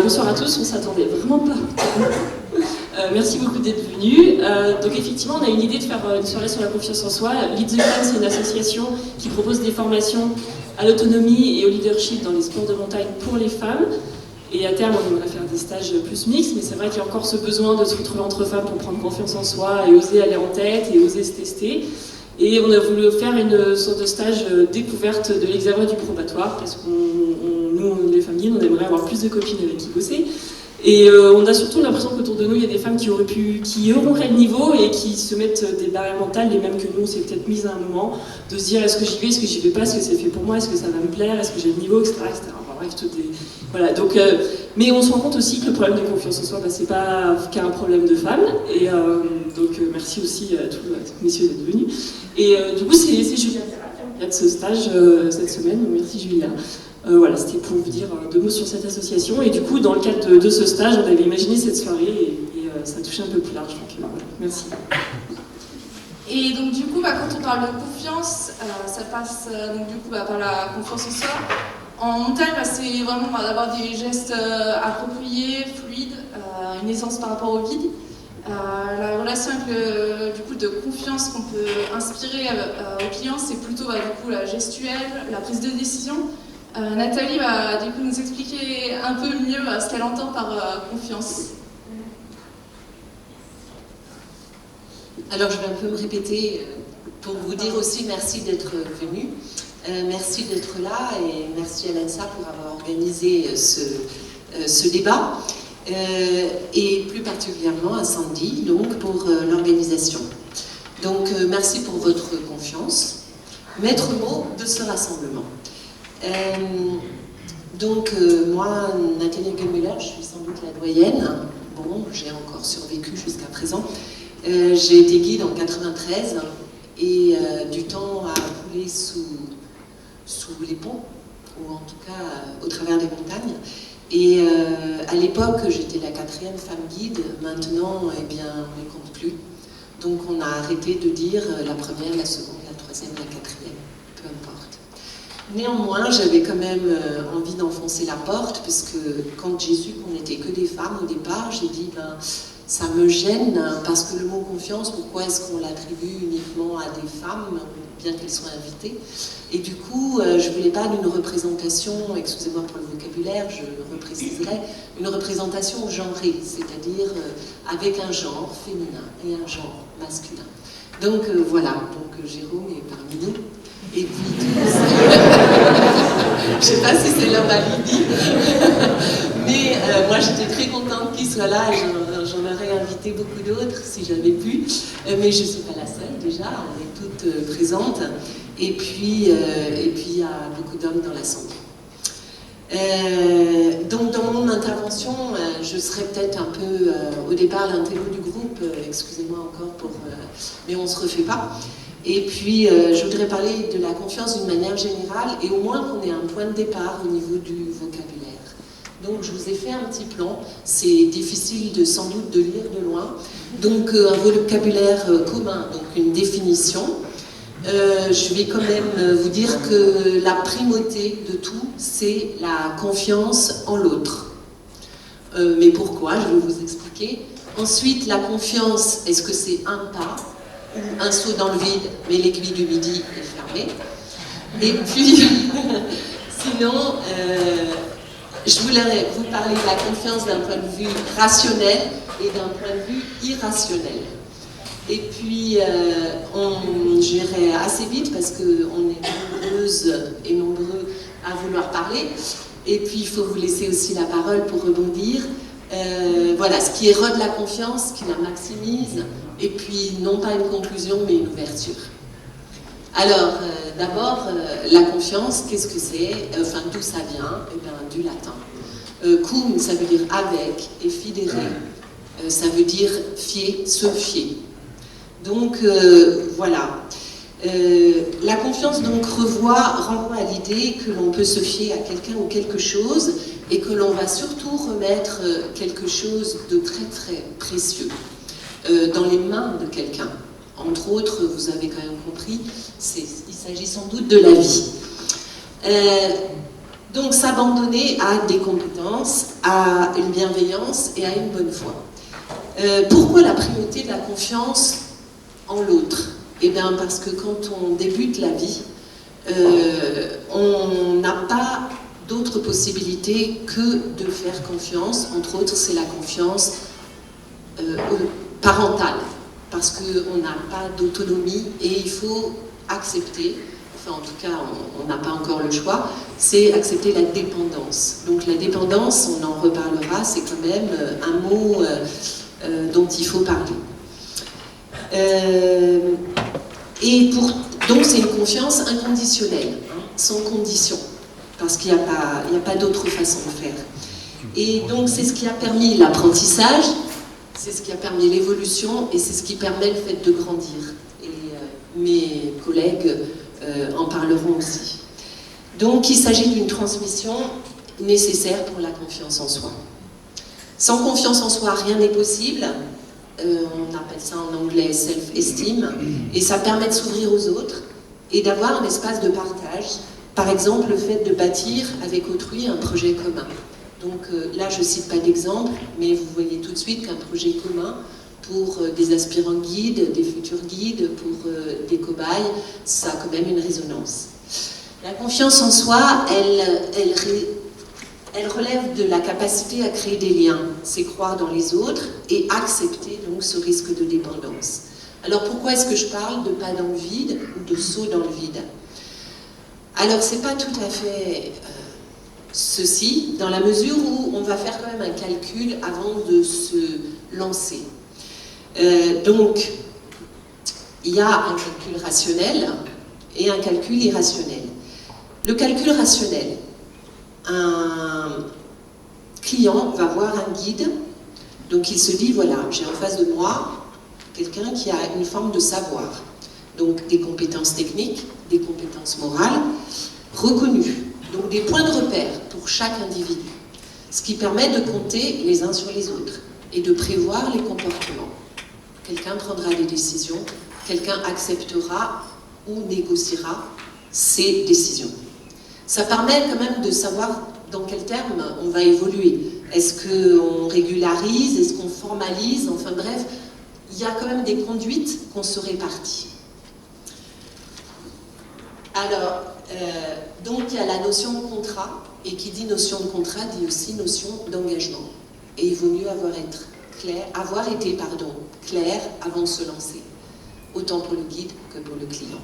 Bonsoir à tous, on s'attendait vraiment pas. Merci beaucoup d'être venus. Donc effectivement, on a une idée de faire une soirée sur la confiance en soi. Lead the Fun, c'est une association qui propose des formations à l'autonomie et au leadership dans les sports de montagne pour les femmes. Et à terme, on aimerait faire des stages plus mixtes, mais c'est vrai qu'il y a encore ce besoin de se retrouver entre femmes pour prendre confiance en soi et oser aller en tête et oser se tester. Et on a voulu faire une sorte de stage découverte de l'examen du probatoire, parce que nous, les familles, on aimerait avoir plus de copines avec qui bosser. Et on a surtout l'impression qu'autour de nous, il y a des femmes qui auraient le niveau et qui se mettent des barrières mentales, les mêmes que nous, on s'est peut-être mise à un moment, de se dire est-ce que j'y vais, est-ce que j'y vais pas, est-ce que c'est fait pour moi, est-ce que ça va me plaire, est-ce que j'ai le niveau, etc. etc. Enfin, bref, toutes les... Voilà, donc, mais on se rend compte aussi que le problème de confiance en soi, c'est pas qu'un problème de femmes. Et donc merci aussi à tous les messieurs d'être venus. Et du coup, c'est Julia qui a de ce stage cette semaine, donc merci Julia. Voilà, c'était pour vous dire deux mots sur cette association. Et du coup, dans le cadre de ce stage, on avait imaginé cette soirée et ça touchait un peu plus large. Donc voilà, merci. Et donc du coup, quand on parle de confiance, ça passe donc, du coup, par la confiance en soi. En montagne, c'est vraiment d'avoir des gestes appropriés, fluides, une aisance par rapport au vide. La relation avec du coup, de confiance qu'on peut inspirer aux clients, c'est plutôt du coup, la gestuelle, la prise de décision. Nathalie va du coup nous expliquer un peu mieux ce qu'elle entend par confiance. Alors je vais un peu me répéter pour vous dire aussi merci d'être venu. Merci d'être là et merci à l'ANSA pour avoir organisé ce débat et plus particulièrement à Sandy donc, pour l'organisation. Donc merci pour votre confiance. Maître mot de ce rassemblement. Moi, Nathalie Engelmüller, je suis sans doute la doyenne. Bon, j'ai encore survécu jusqu'à présent. J'ai été guide en 93 et du temps a coulé sous les ponts, ou en tout cas au travers des montagnes. Et à l'époque, j'étais la 4e femme guide. Maintenant, eh bien, on ne compte plus. Donc on a arrêté de dire la première, la seconde, la 3e, la 4e, peu importe. Néanmoins, j'avais quand même envie d'enfoncer la porte, parce que quand j'ai su qu'on n'était que des femmes au départ, j'ai dit, ça me gêne, parce que le mot confiance, pourquoi est-ce qu'on l'attribue uniquement à des femmes, bien qu'elles soient invitées? Et du coup, je ne voulais pas d'une représentation, excusez-moi pour le vocabulaire, je repréciserai, une représentation genrée, c'est-à-dire avec un genre féminin et un genre masculin. Donc voilà, donc Jérôme est parmi nous. Et puis tous, je ne sais pas si c'est l'homme alibi, mais moi j'étais très contente qu'il soit là et j'en aurais invité beaucoup d'autres si j'avais pu, mais je ne suis pas la seule déjà, on est toutes présentes, et puis il y a beaucoup d'hommes dans l'assemblée. Donc dans mon intervention, je serai peut-être un peu au départ l'intello du groupe, excusez-moi encore mais on ne se refait pas. Et puis, je voudrais parler de la confiance d'une manière générale et au moins qu'on ait un point de départ au niveau du vocabulaire. Donc, je vous ai fait un petit plan. C'est difficile sans doute de lire de loin. Donc, un vocabulaire commun, donc une définition. Je vais quand même vous dire que la primauté de tout, c'est la confiance en l'autre. Mais pourquoi? Je vais vous expliquer. Ensuite, la confiance, est-ce que c'est un pas? Un saut dans le vide, mais l'aiguille du midi est fermée. Et puis, sinon, je voulais vous parler de la confiance d'un point de vue rationnel et d'un point de vue irrationnel. Et puis, j'irai assez vite parce qu'on est nombreuses et nombreux à vouloir parler. Et puis, il faut vous laisser aussi la parole pour rebondir. Voilà, ce qui érode la confiance, qui la maximise, et puis non pas une conclusion, mais une ouverture. Alors, d'abord, la confiance, qu'est-ce que c'est? Enfin, d'où ça vient? Eh bien, du latin. Cum, ça veut dire avec, et fidere, ça veut dire fier, se fier. Donc, voilà. La confiance, donc, renvoie à l'idée que l'on peut se fier à quelqu'un ou quelque chose, et que l'on va surtout remettre quelque chose de très très précieux dans les mains de quelqu'un. Entre autres, vous avez quand même compris, il s'agit sans doute de la vie. Donc s'abandonner à des compétences, à une bienveillance et à une bonne foi. Pourquoi la primauté de la confiance en l'autre? Eh bien parce que quand on débute la vie, on n'a pas d'autre possibilité que de faire confiance. Entre autres, c'est la confiance parentale, parce qu'on n'a pas d'autonomie et il faut accepter, enfin en tout cas on n'a pas encore le choix, c'est accepter la dépendance. Donc la dépendance, on en reparlera, c'est quand même un mot dont il faut parler. Donc c'est une confiance inconditionnelle, hein, sans condition, parce qu'il n'y a pas d'autre façon de faire. Et donc c'est ce qui a permis l'apprentissage, c'est ce qui a permis l'évolution et c'est ce qui permet le fait de grandir. Et mes collègues en parleront aussi. Donc il s'agit d'une transmission nécessaire pour la confiance en soi. Sans confiance en soi, rien n'est possible. On appelle ça en anglais self-esteem, et ça permet de s'ouvrir aux autres et d'avoir un espace de partage. Par exemple, le fait de bâtir avec autrui un projet commun. Donc là, je ne cite pas d'exemple, mais vous voyez tout de suite qu'un projet commun pour des aspirants guides, des futurs guides, pour des cobayes, ça a quand même une résonance. La confiance en soi, elle relève de la capacité à créer des liens, c'est croire dans les autres et accepter donc ce risque de dépendance. Alors pourquoi est-ce que je parle de pas dans le vide ou de saut dans le vide? Alors c'est pas tout à fait ceci, dans la mesure où on va faire quand même un calcul avant de se lancer. Donc il y a un calcul rationnel et un calcul irrationnel. Le calcul rationnel, un client va voir un guide, donc il se dit, voilà, j'ai en face de moi quelqu'un qui a une forme de savoir, donc des compétences techniques, des compétences morales, reconnues, donc des points de repère pour chaque individu, ce qui permet de compter les uns sur les autres et de prévoir les comportements. Quelqu'un prendra des décisions, quelqu'un acceptera ou négociera ses décisions. Ça permet quand même de savoir dans quel terme on va évoluer. Est-ce qu'on régularise, est-ce qu'on formalise, enfin bref, il y a quand même des conduites qu'on se répartit. Alors, donc il y a la notion de contrat, et qui dit notion de contrat dit aussi notion d'engagement. Et il vaut mieux avoir été clair avant de se lancer, autant pour le guide que pour le client.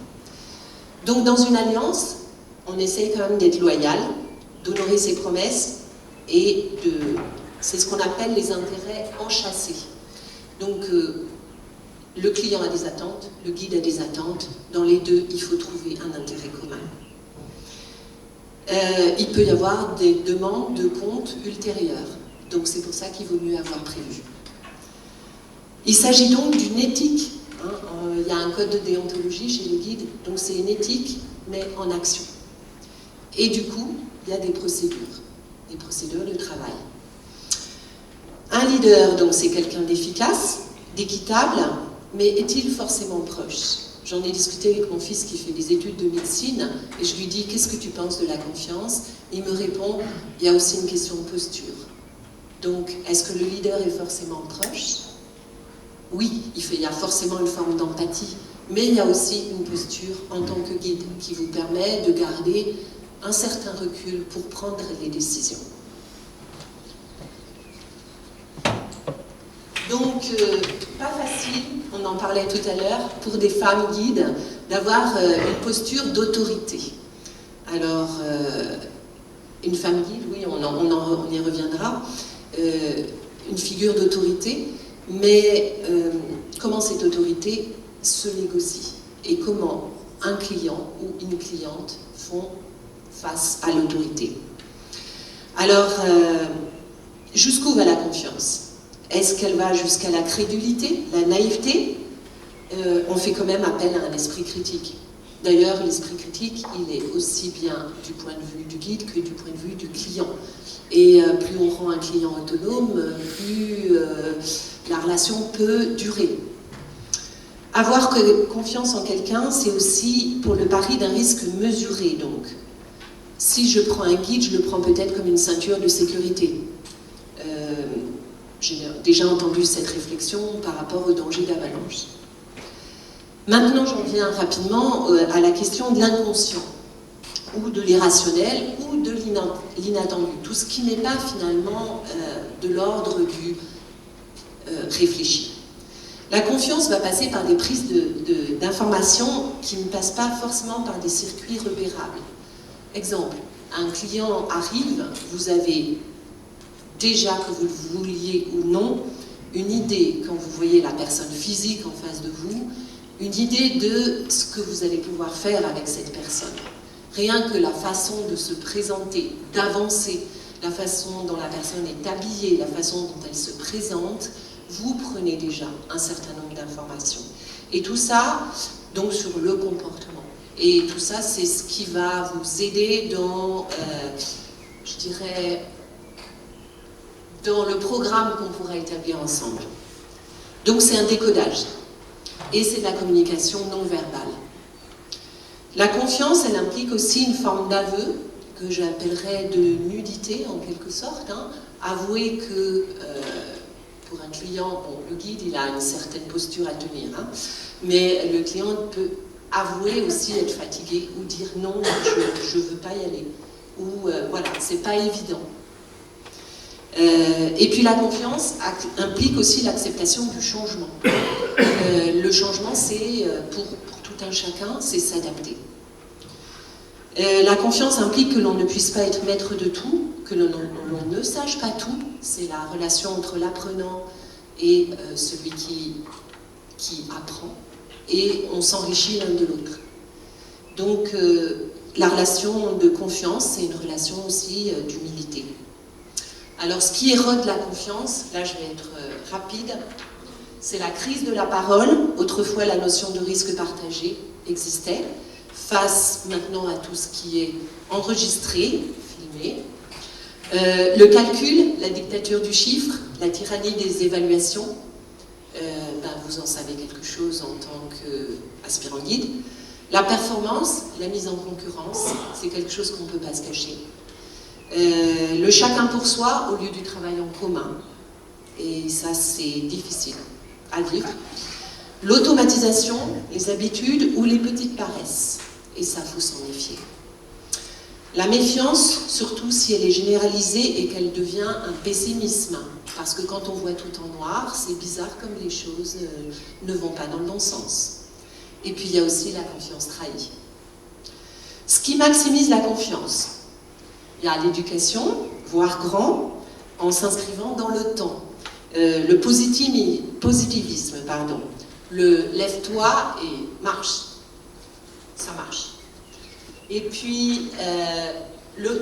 Donc dans une alliance, on essaye quand même d'être loyal, d'honorer ses promesses et c'est ce qu'on appelle les intérêts enchâssés. Donc le client a des attentes, le guide a des attentes, dans les deux il faut trouver un intérêt commun. Il peut y avoir des demandes de compte ultérieures, donc c'est pour ça qu'il vaut mieux avoir prévu. Il s'agit donc d'une éthique, hein. Il y a un code de déontologie chez les guides, donc c'est une éthique mais en action. Et du coup, il y a des procédures de travail. Un leader, donc, c'est quelqu'un d'efficace, d'équitable, mais est-il forcément proche? J'en ai discuté avec mon fils qui fait des études de médecine, et je lui dis, qu'est-ce que tu penses de la confiance? Il me répond, il y a aussi une question de posture. Donc, est-ce que le leader est forcément proche? Oui, il y a forcément une forme d'empathie, mais il y a aussi une posture en tant que guide qui vous permet de garder un certain recul pour prendre les décisions. Donc, pas facile, on en parlait tout à l'heure, pour des femmes guides, d'avoir une posture d'autorité. Alors, une femme guide, oui, on y reviendra, une figure d'autorité, mais comment cette autorité se négocie et comment un client ou une cliente font face à l'autorité. Alors, jusqu'où va la confiance? Est-ce qu'elle va jusqu'à la crédulité, la naïveté? On fait quand même appel à un esprit critique. D'ailleurs, l'esprit critique, il est aussi bien du point de vue du guide que du point de vue du client. Et plus on rend un client autonome, plus la relation peut durer. Avoir confiance en quelqu'un, c'est aussi pour le pari d'un risque mesuré, donc. Si je prends un guide, je le prends peut-être comme une ceinture de sécurité. J'ai déjà entendu cette réflexion par rapport au danger d'avalanche. Maintenant, j'en viens rapidement à la question de l'inconscient, ou de l'irrationnel, ou de l'inattendu. Tout ce qui n'est pas finalement de l'ordre du réfléchi. La confiance va passer par des prises d'informations qui ne passent pas forcément par des circuits repérables. Exemple, un client arrive, vous avez déjà, que vous le vouliez ou non, une idée, quand vous voyez la personne physique en face de vous, une idée de ce que vous allez pouvoir faire avec cette personne. Rien que la façon de se présenter, d'avancer, la façon dont la personne est habillée, la façon dont elle se présente, vous prenez déjà un certain nombre d'informations. Et tout ça, donc sur le comportement. Et tout ça, c'est ce qui va vous aider dans, je dirais, dans le programme qu'on pourra établir ensemble. Donc c'est un décodage. Et c'est de la communication non verbale. La confiance, elle implique aussi une forme d'aveu, que j'appellerais de nudité en quelque sorte. Avouer que, pour un client, bon, le guide, il a une certaine posture à tenir, mais le client peut avouer aussi être fatigué ou dire non, je ne veux pas y aller. Ou voilà, c'est pas évident. Et puis la confiance implique aussi l'acceptation du changement. Le changement, c'est, pour tout un chacun, c'est s'adapter. La confiance implique que l'on ne puisse pas être maître de tout, que l'on ne sache pas tout. C'est la relation entre l'apprenant et celui qui apprend. Et on s'enrichit l'un de l'autre. Donc, la relation de confiance, c'est une relation aussi d'humilité. Alors, ce qui érode la confiance, là je vais être rapide, c'est la crise de la parole. Autrefois, la notion de risque partagé existait, face maintenant à tout ce qui est enregistré, filmé. Le calcul, la dictature du chiffre, la tyrannie des évaluations, vous en savez quelque chose en tant qu'aspirant guide. La performance, la mise en concurrence, c'est quelque chose qu'on ne peut pas se cacher. Le chacun pour soi au lieu du travail en commun. Et ça, c'est difficile à vivre. L'automatisation, les habitudes ou les petites paresses. Et ça, il faut s'en méfier. La méfiance, surtout si elle est généralisée et qu'elle devient un pessimisme. Parce que quand on voit tout en noir, c'est bizarre comme les choses ne vont pas dans le bon sens. Et puis il y a aussi la confiance trahie. Ce qui maximise la confiance, il y a l'éducation, voire grand, en s'inscrivant dans le temps. Le positivisme, pardon. Le lève-toi et marche. Ça marche. Et puis,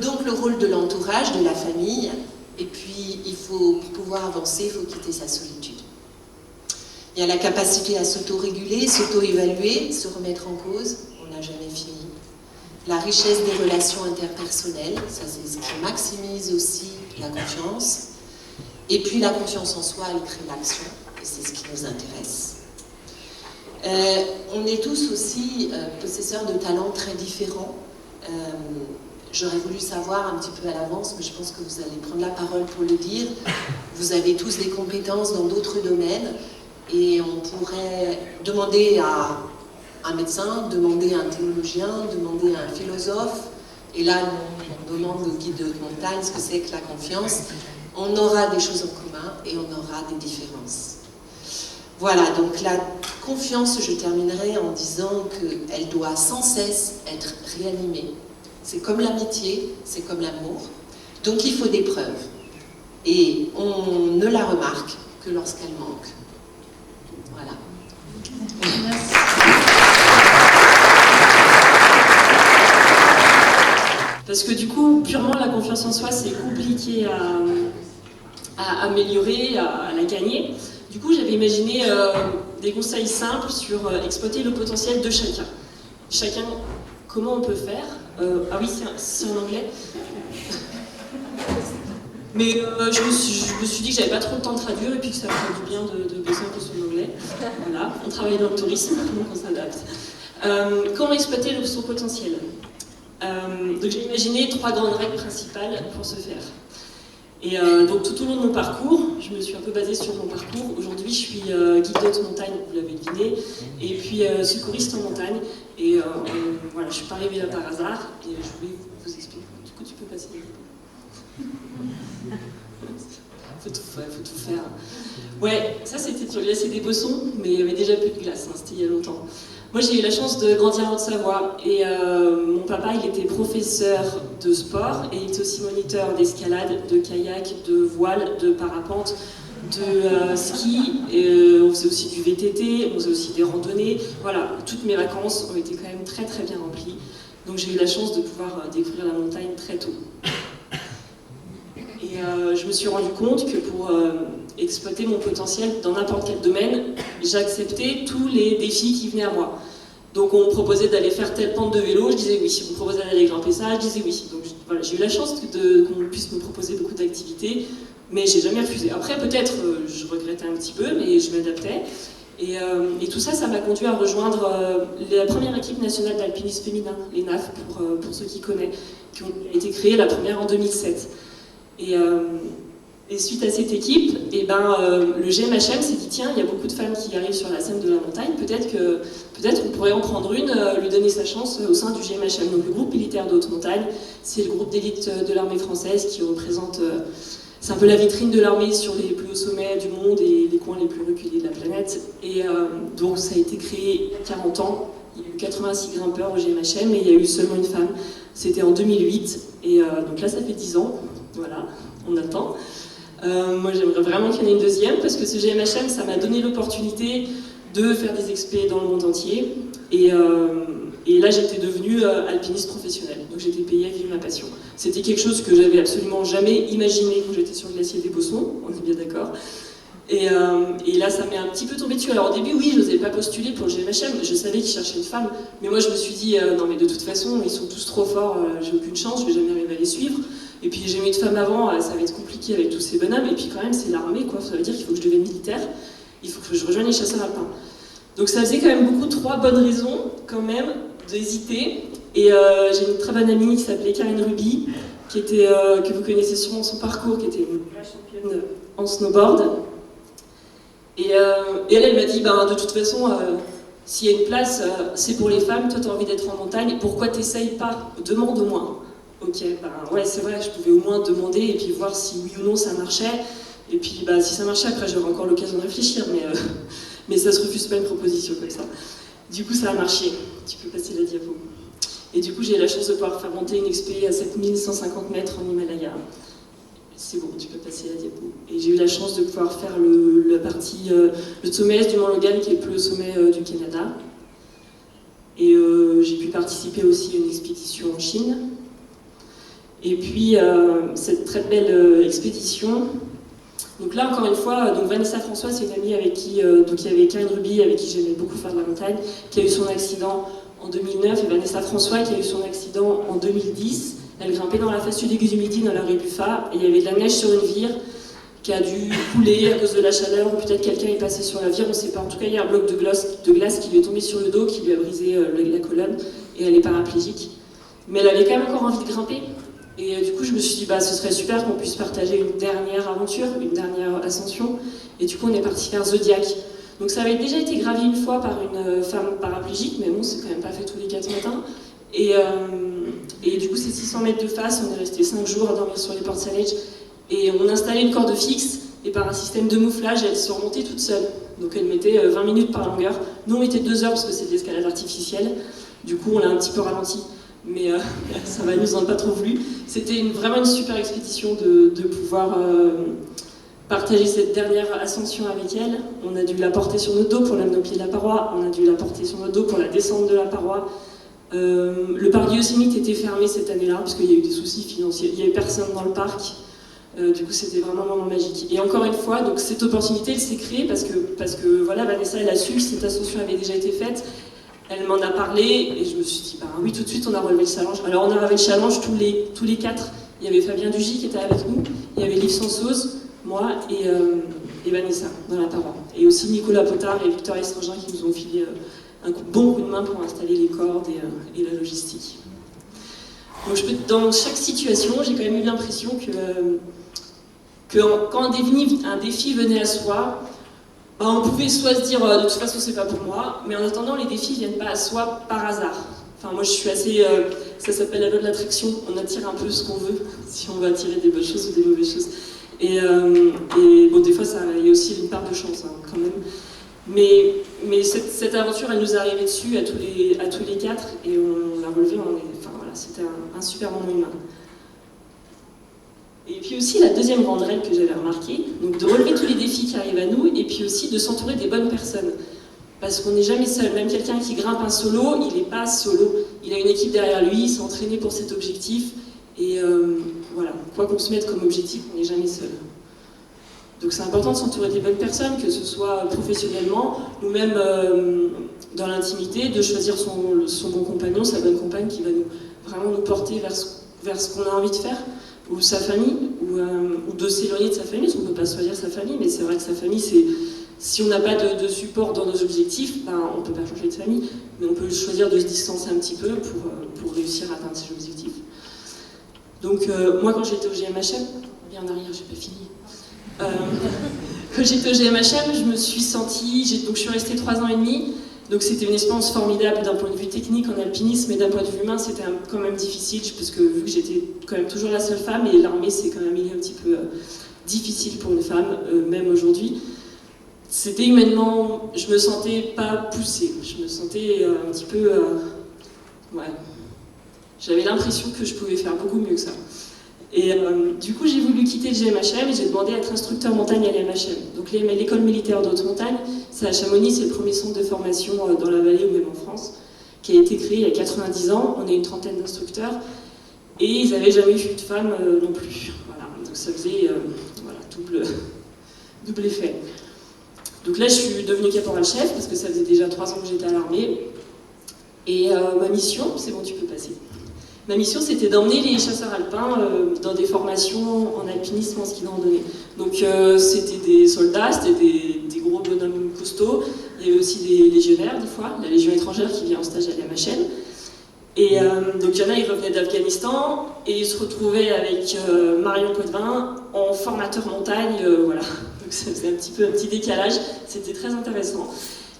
donc le rôle de l'entourage, de la famille, et puis pour pouvoir avancer, il faut quitter sa solitude. Il y a la capacité à s'auto-réguler, s'auto-évaluer, se remettre en cause, on n'a jamais fini. La richesse des relations interpersonnelles, ça c'est ce qui maximise aussi la confiance. Et puis la confiance en soi, elle crée l'action, et c'est ce qui nous intéresse. On est tous aussi possesseurs de talents très différents. J'aurais voulu savoir un petit peu à l'avance, mais je pense que vous allez prendre la parole pour le dire. Vous avez tous des compétences dans d'autres domaines, et on pourrait demander à un médecin, demander à un théologien, demander à un philosophe, et là on demande au guide de haute montagne ce que c'est que la confiance. On aura des choses en commun et on aura des différences. Voilà, donc la confiance, je terminerai en disant qu'elle doit sans cesse être réanimée. C'est comme l'amitié, c'est comme l'amour. Donc il faut des preuves. Et on ne la remarque que lorsqu'elle manque. Voilà. Merci. Parce que du coup, purement la confiance en soi, c'est compliqué à améliorer, à la gagner. Du coup, j'avais imaginé des conseils simples sur exploiter le potentiel de chacun. Chacun, comment on peut faire ah oui, c'est en anglais. Mais je me suis dit que j'avais pas trop de temps de traduire et puis que ça ferait du bien de baisser un peu son anglais. Voilà, on travaille dans le tourisme, donc on s'adapte. Comment exploiter son potentiel? Donc j'ai imaginé 3 grandes règles principales pour ce faire. Et donc tout au long de mon parcours, je me suis un peu basée sur mon parcours. Aujourd'hui, je suis guide de montagne, vous l'avez deviné, et puis secouriste en montagne. Et voilà, je suis pas arrivée là par hasard, et je voulais vous expliquer. Du coup, tu peux passer les faut tout faire. Ouais, ça c'était sur le glacier des Bossons, mais il y avait déjà plus de glace, hein, c'était il y a longtemps. Moi j'ai eu la chance de grandir en Haute-Savoie et mon papa il était professeur de sport et il était aussi moniteur d'escalade, de kayak, de voile, de parapente, de ski, on faisait aussi du VTT, on faisait aussi des randonnées. Voilà, toutes mes vacances ont été quand même très très bien remplies. Donc j'ai eu la chance de pouvoir découvrir la montagne très tôt. Et je me suis rendu compte que pour exploiter mon potentiel dans n'importe quel domaine, j'acceptais tous les défis qui venaient à moi. Donc on me proposait d'aller faire telle pente de vélo, je disais oui. Si on me proposait d'aller grimper ça, je disais oui. Donc voilà, j'ai eu la chance qu'on puisse me proposer beaucoup d'activités, mais j'ai jamais refusé. Après peut-être je regrettais un petit peu, mais je m'adaptais. Et tout ça, ça m'a conduit à rejoindre la première équipe nationale d'alpinisme féminin, les NAF, pour ceux qui connaissent, qui ont été créées la première en 2007. Et suite à cette équipe, le GMHM s'est dit tiens, il y a beaucoup de femmes qui arrivent sur la scène de la montagne, peut-être qu'on pourrait en prendre une, lui donner sa chance au sein du GMHM. Donc le groupe militaire de haute montagne, c'est le groupe d'élite de l'armée française qui représente, c'est un peu la vitrine de l'armée sur les plus hauts sommets du monde et les coins les plus reculés de la planète. Et donc ça a été créé il y a 40 ans, il y a eu 86 grimpeurs au GMHM et il y a eu seulement une femme, c'était en 2008. Et donc là ça fait 10 ans. Voilà, on attend. Moi, j'aimerais vraiment qu'il y en ait une deuxième parce que ce GMHM, ça m'a donné l'opportunité de faire des expés dans le monde entier. Et là, j'étais devenue alpiniste professionnelle. Donc, j'étais payée à vivre ma passion. C'était quelque chose que j'avais absolument jamais imaginé quand j'étais sur le glacier des Bossons. On est bien d'accord. Et là, ça m'est un petit peu tombé dessus. Alors, au début, oui, je n'osais pas postuler pour le GMHM. Je savais qu'ils cherchaient une femme. Mais moi, je me suis dit, non, mais de toute façon, ils sont tous trop forts. J'ai aucune chance. Je vais jamais arriver à les suivre. Et puis j'ai mis une femme avant, ça va être compliqué avec tous ces bonhommes, et puis quand même c'est l'armée, quoi. Ça veut dire qu'il faut que je devienne militaire, il faut que je rejoigne les chasseurs alpins. Donc ça faisait quand même beaucoup 3 bonnes raisons, quand même, d'hésiter. Et j'ai une très bonne amie qui s'appelait Karine Ruby, que vous connaissez sûrement son parcours, qui était une championne en snowboard. Et elle m'a dit, de toute façon, s'il y a une place, c'est pour les femmes, toi tu as envie d'être en montagne, pourquoi t'essayes pas? Demande au moins. Ok, ouais, c'est vrai, je pouvais au moins demander et puis voir si oui ou non ça marchait. Et puis si ça marchait, après j'aurais encore l'occasion de réfléchir, mais ça se refuse pas une proposition comme ça. Du coup, ça a marché. Tu peux passer la diapo. Et du coup, j'ai eu la chance de pouvoir faire monter une expé à 7150 mètres en Himalaya. C'est bon, tu peux passer la diapo. Et j'ai eu la chance de pouvoir faire le sommet du Mont Logan, qui est le plus haut sommet du Canada. Et j'ai pu participer aussi à une expédition en Chine. Et puis, cette très belle expédition. Donc là, encore une fois, Vanessa François, c'est une amie avec qui, il y avait Karine Ruby, avec qui j'aimais beaucoup faire de la montagne, qui a eu son accident en 2009, et Vanessa François, qui a eu son accident en 2010. Elle grimpait dans la face sud aiguë du Midi, dans la rue Buffat, et il y avait de la neige sur une vire qui a dû couler à cause de la chaleur, ou peut-être quelqu'un est passé sur la vire, on ne sait pas. En tout cas, il y a un bloc de glace qui lui est tombé sur le dos, qui lui a brisé la colonne, et elle est paraplégique. Mais elle avait quand même encore envie de grimper. Et du coup, je me suis dit, ce serait super qu'on puisse partager une dernière aventure, une dernière ascension. Et du coup, on est parti faire Zodiac. Donc ça avait déjà été gravi une fois par une femme paraplégique, mais bon, c'est quand même pas fait tous les 4 matins. Et du coup, c'est 600 mètres de face, on est resté 5 jours à dormir sur les portes Salège. Et on installait une corde fixe, et par un système de mouflage, elle se remontait toute seule. Donc elle mettait 20 minutes par longueur. Nous, on mettait 2 heures parce que c'est de l'escalade artificielle. Du coup, on l'a un petit peu ralenti. Mais ça va, nous en a pas trop voulu. C'était vraiment une super expédition de pouvoir partager cette dernière ascension avec elle. On a dû la porter sur notre dos pour l'amener au pied de la paroi, on a dû la porter sur notre dos pour la descendre de la paroi. Le parc du Yosemite était fermé cette année-là, parce qu'il y a eu des soucis financiers, il n'y avait personne dans le parc. Du coup, c'était vraiment un moment magique. Et encore une fois, donc, cette opportunité, elle s'est créée parce que voilà, Vanessa, elle a su que cette ascension avait déjà été faite. Elle m'en a parlé et je me suis dit, oui, tout de suite on a relevé le challenge. Alors on a relevé le challenge tous les 4. Il y avait Fabien Dugy qui était avec nous, il y avait Liv Sansoz, moi et Vanessa dans la paroi. Et aussi Nicolas Potard et Victor Estrangin qui nous ont filé un bon coup de main pour installer les cordes et la logistique. Donc dans chaque situation, j'ai quand même eu l'impression que quand un défi venait à soi, bah, on pouvait soit se dire de toute façon c'est pas pour moi, mais en attendant les défis viennent pas à soi par hasard. Enfin moi je suis assez, ça s'appelle la loi de l'attraction, on attire un peu ce qu'on veut, si on va attirer des bonnes choses ou des mauvaises choses. Et bon des fois il y a aussi une part de chance hein, quand même. Mais cette aventure elle nous est arrivée dessus à tous les quatre et on l'a relevé, enfin voilà, c'était un super moment humain. Et puis aussi la deuxième grande règle que j'avais remarquée, donc de relever tous les défis qui arrivent à nous, et puis aussi de s'entourer des bonnes personnes. Parce qu'on n'est jamais seul, même quelqu'un qui grimpe un solo, il n'est pas solo. Il a une équipe derrière lui, il s'est entraîné pour cet objectif, et voilà, quoi qu'on se mette comme objectif, on n'est jamais seul. Donc c'est important de s'entourer des bonnes personnes, que ce soit professionnellement, ou même dans l'intimité, de choisir son bon compagnon, sa bonne compagne, qui va vraiment nous porter vers ce qu'on a envie de faire. Ou sa famille, ou de s'éloigner de sa famille, parce qu'on ne peut pas choisir sa famille, mais c'est vrai que sa famille, si on n'a pas de support dans nos objectifs, ben, on ne peut pas changer de famille, mais on peut choisir de se distancer un petit peu pour réussir à atteindre ses objectifs. Donc moi quand j'étais au GMHM, bien en arrière, j'ai pas fini, quand j'étais au GMHM, je me suis sentie, donc je suis restée 3 ans et demi, donc c'était une expérience formidable d'un point de vue technique en alpinisme, mais d'un point de vue humain c'était quand même difficile, parce que vu que j'étais quand même toujours la seule femme, et l'armée c'est quand même un milieu un petit peu difficile pour une femme, même aujourd'hui. C'était humainement, je me sentais pas poussée, je me sentais un petit peu, ouais, j'avais l'impression que je pouvais faire beaucoup mieux que ça. Et du coup, j'ai voulu quitter le GMHM et j'ai demandé à être instructeur montagne à l'MHM. Donc l'école militaire de haute montagne, c'est à Chamonix, c'est le premier centre de formation dans la vallée ou même en France, qui a été créé il y a 90 ans. On est une trentaine d'instructeurs et ils n'avaient jamais eu de femmes non plus. Voilà, donc ça faisait voilà, double effet. Donc là, je suis devenue caporal-chef parce que ça faisait déjà 3 ans que j'étais à l'armée. Et ma mission, c'est bon, tu peux passer. Ma mission, c'était d'emmener les chasseurs alpins dans des formations en alpinisme, en ski de randonnée. Donc c'était des soldats, c'était des gros bonhommes costauds. Il y avait aussi des légionnaires, des fois, la Légion étrangère qui vient en stage à l'MHM. Et donc il y en a, ils revenaient d'Afghanistan et ils se retrouvaient avec Marion Potvin en formateur montagne, voilà. Donc ça faisait un petit décalage, c'était très intéressant.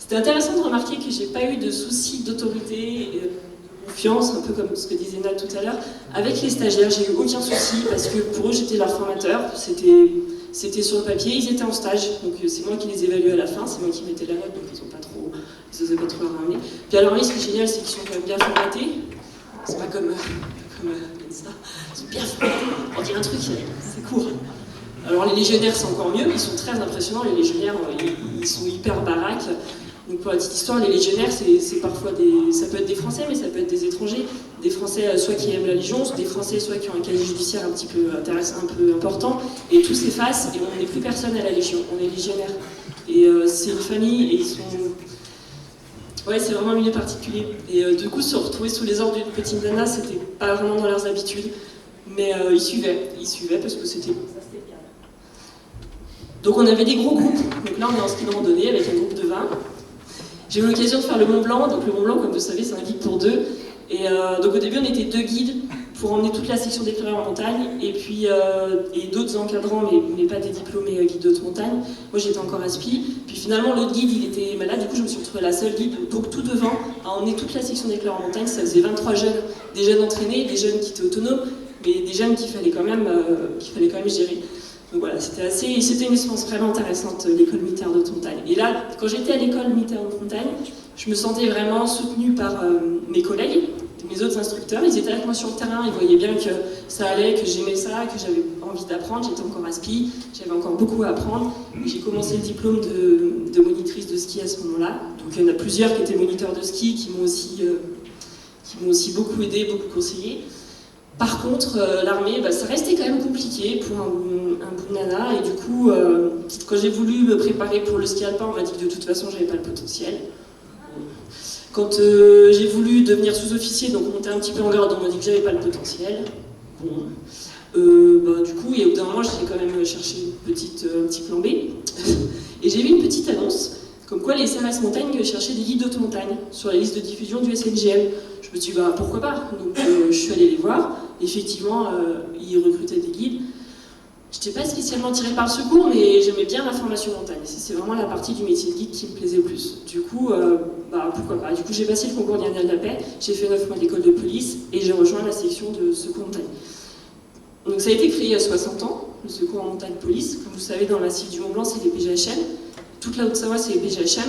C'était intéressant de remarquer que j'ai pas eu de soucis d'autorité, de confiance, un peu comme ce que disait Nat tout à l'heure. Avec les stagiaires, j'ai eu aucun souci parce que pour eux, j'étais leur formateur. C'était sur le papier, ils étaient en stage, donc c'est moi qui les évaluais à la fin, c'est moi qui mettais la note, donc ils n'osaient pas trop la ramener. Puis alors, ce qui est génial, c'est qu'ils sont quand même bien formatés. C'est pas comme ça. Ils sont bien formatés. On dit un truc, c'est court. Alors les légionnaires, c'est encore mieux, ils sont très impressionnants. Les légionnaires, ils sont hyper baraques. Donc pour la petite histoire, les légionnaires, c'est parfois ça peut être des Français, mais ça peut être des étrangers. Des Français soit qui aiment la Légion, des Français soit qui ont un casier judiciaire un petit peu intéressant, un peu important. Et tout s'efface et on n'est plus personne à la Légion, on est légionnaires. Et c'est une famille et ils sont... Ouais, c'est vraiment un milieu particulier. Et du coup, se retrouver sous les ordres d'une petite nana, c'était pas vraiment dans leurs habitudes. Mais ils suivaient parce que c'était... Donc on avait des gros groupes. Donc là, on est en ski de randonnée avec un groupe de 20. J'ai eu l'occasion de faire le Mont Blanc. Donc le Mont Blanc, comme vous savez, c'est un guide pour 2. Et donc au début, on était 2 guides pour emmener toute la section d'éclaireurs en montagne. Et puis et d'autres encadrants, mais pas des diplômés guides de haute montagne. Moi, j'étais encore à SPI. Puis finalement, l'autre guide, il était malade. Du coup, je me suis retrouvée la seule guide. Donc tout devant, à emmener toute la section d'éclaireurs en montagne. Ça faisait 23 jeunes. Des jeunes entraînés, des jeunes qui étaient autonomes, mais des jeunes qu'il fallait quand même gérer. Donc voilà, c'était une expérience vraiment intéressante, l'école militaire de haute montagne. Et là, quand j'étais à l'école militaire de haute montagne, je me sentais vraiment soutenue par mes collègues, mes autres instructeurs. Ils étaient avec moi sur le terrain, ils voyaient bien que ça allait, que j'aimais ça, que j'avais envie d'apprendre. J'étais encore à SPI, j'avais encore beaucoup à apprendre. Et j'ai commencé le diplôme de monitrice de ski à ce moment-là. Donc il y en a plusieurs qui étaient moniteurs de ski, qui m'ont aussi beaucoup aidé, beaucoup conseillé. Par contre, l'armée, ça restait quand même compliqué pour un bout de nana. Et du coup, quand j'ai voulu me préparer pour le ski alpin, on m'a dit que de toute façon, j'avais pas le potentiel. Quand j'ai voulu devenir sous-officier, donc monter un petit peu en grade, on m'a dit que j'avais pas le potentiel. Bon. Du coup, au bout d'un moment, j'ai quand même cherché un petit plan B. Et j'ai vu une petite annonce comme quoi les CRS montagne cherchaient des guides d'auto montagne sur la liste de diffusion du SNGM. Je me suis dit, bah, pourquoi pas? Donc je suis allée les voir. Effectivement, ils recrutaient des guides. Je n'étais pas spécialement tirée par le secours, mais j'aimais bien la formation montagne. C'est vraiment la partie du métier de guide qui me plaisait le plus. Du coup, bah, pourquoi pas. Du coup, j'ai passé le concours d'Irénal de la Paix, j'ai fait 9 mois d'école de police et j'ai rejoint la section de secours montagne. Donc ça a été créé il y a 60 ans, le secours en montagne police. Comme vous savez, dans le massif du Mont-Blanc, c'est les PGHM. Toute la Haute-Savoie, c'est les PGHM.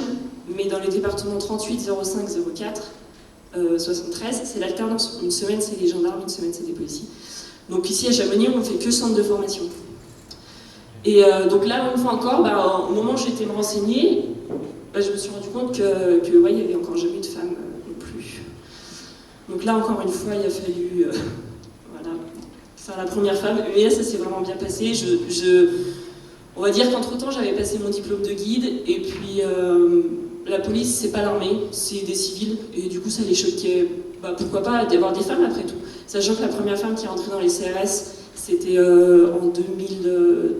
Mais dans les départements 38, 05, 04, 73, c'est l'alternance. Une semaine, c'est les gendarmes, une semaine, c'est les policiers. Donc ici, à Chamonix, on ne fait que centre de formation. Et donc là, une fois encore, bah, au moment où j'étais me renseigner, bah, je me suis rendu compte que ouais, il n'y avait encore jamais eu de femmes non plus. Donc là, encore une fois, il a fallu voilà, faire la première femme. Mais là, ça s'est vraiment bien passé. On va dire qu'entre-temps, j'avais passé mon diplôme de guide. Et puis, la police, c'est pas l'armée, c'est des civils. Et du coup, ça les choquait. Bah, pourquoi pas d'avoir des femmes après tout. Sachant que la première femme qui est rentrée dans les CRS, c'était en 2000...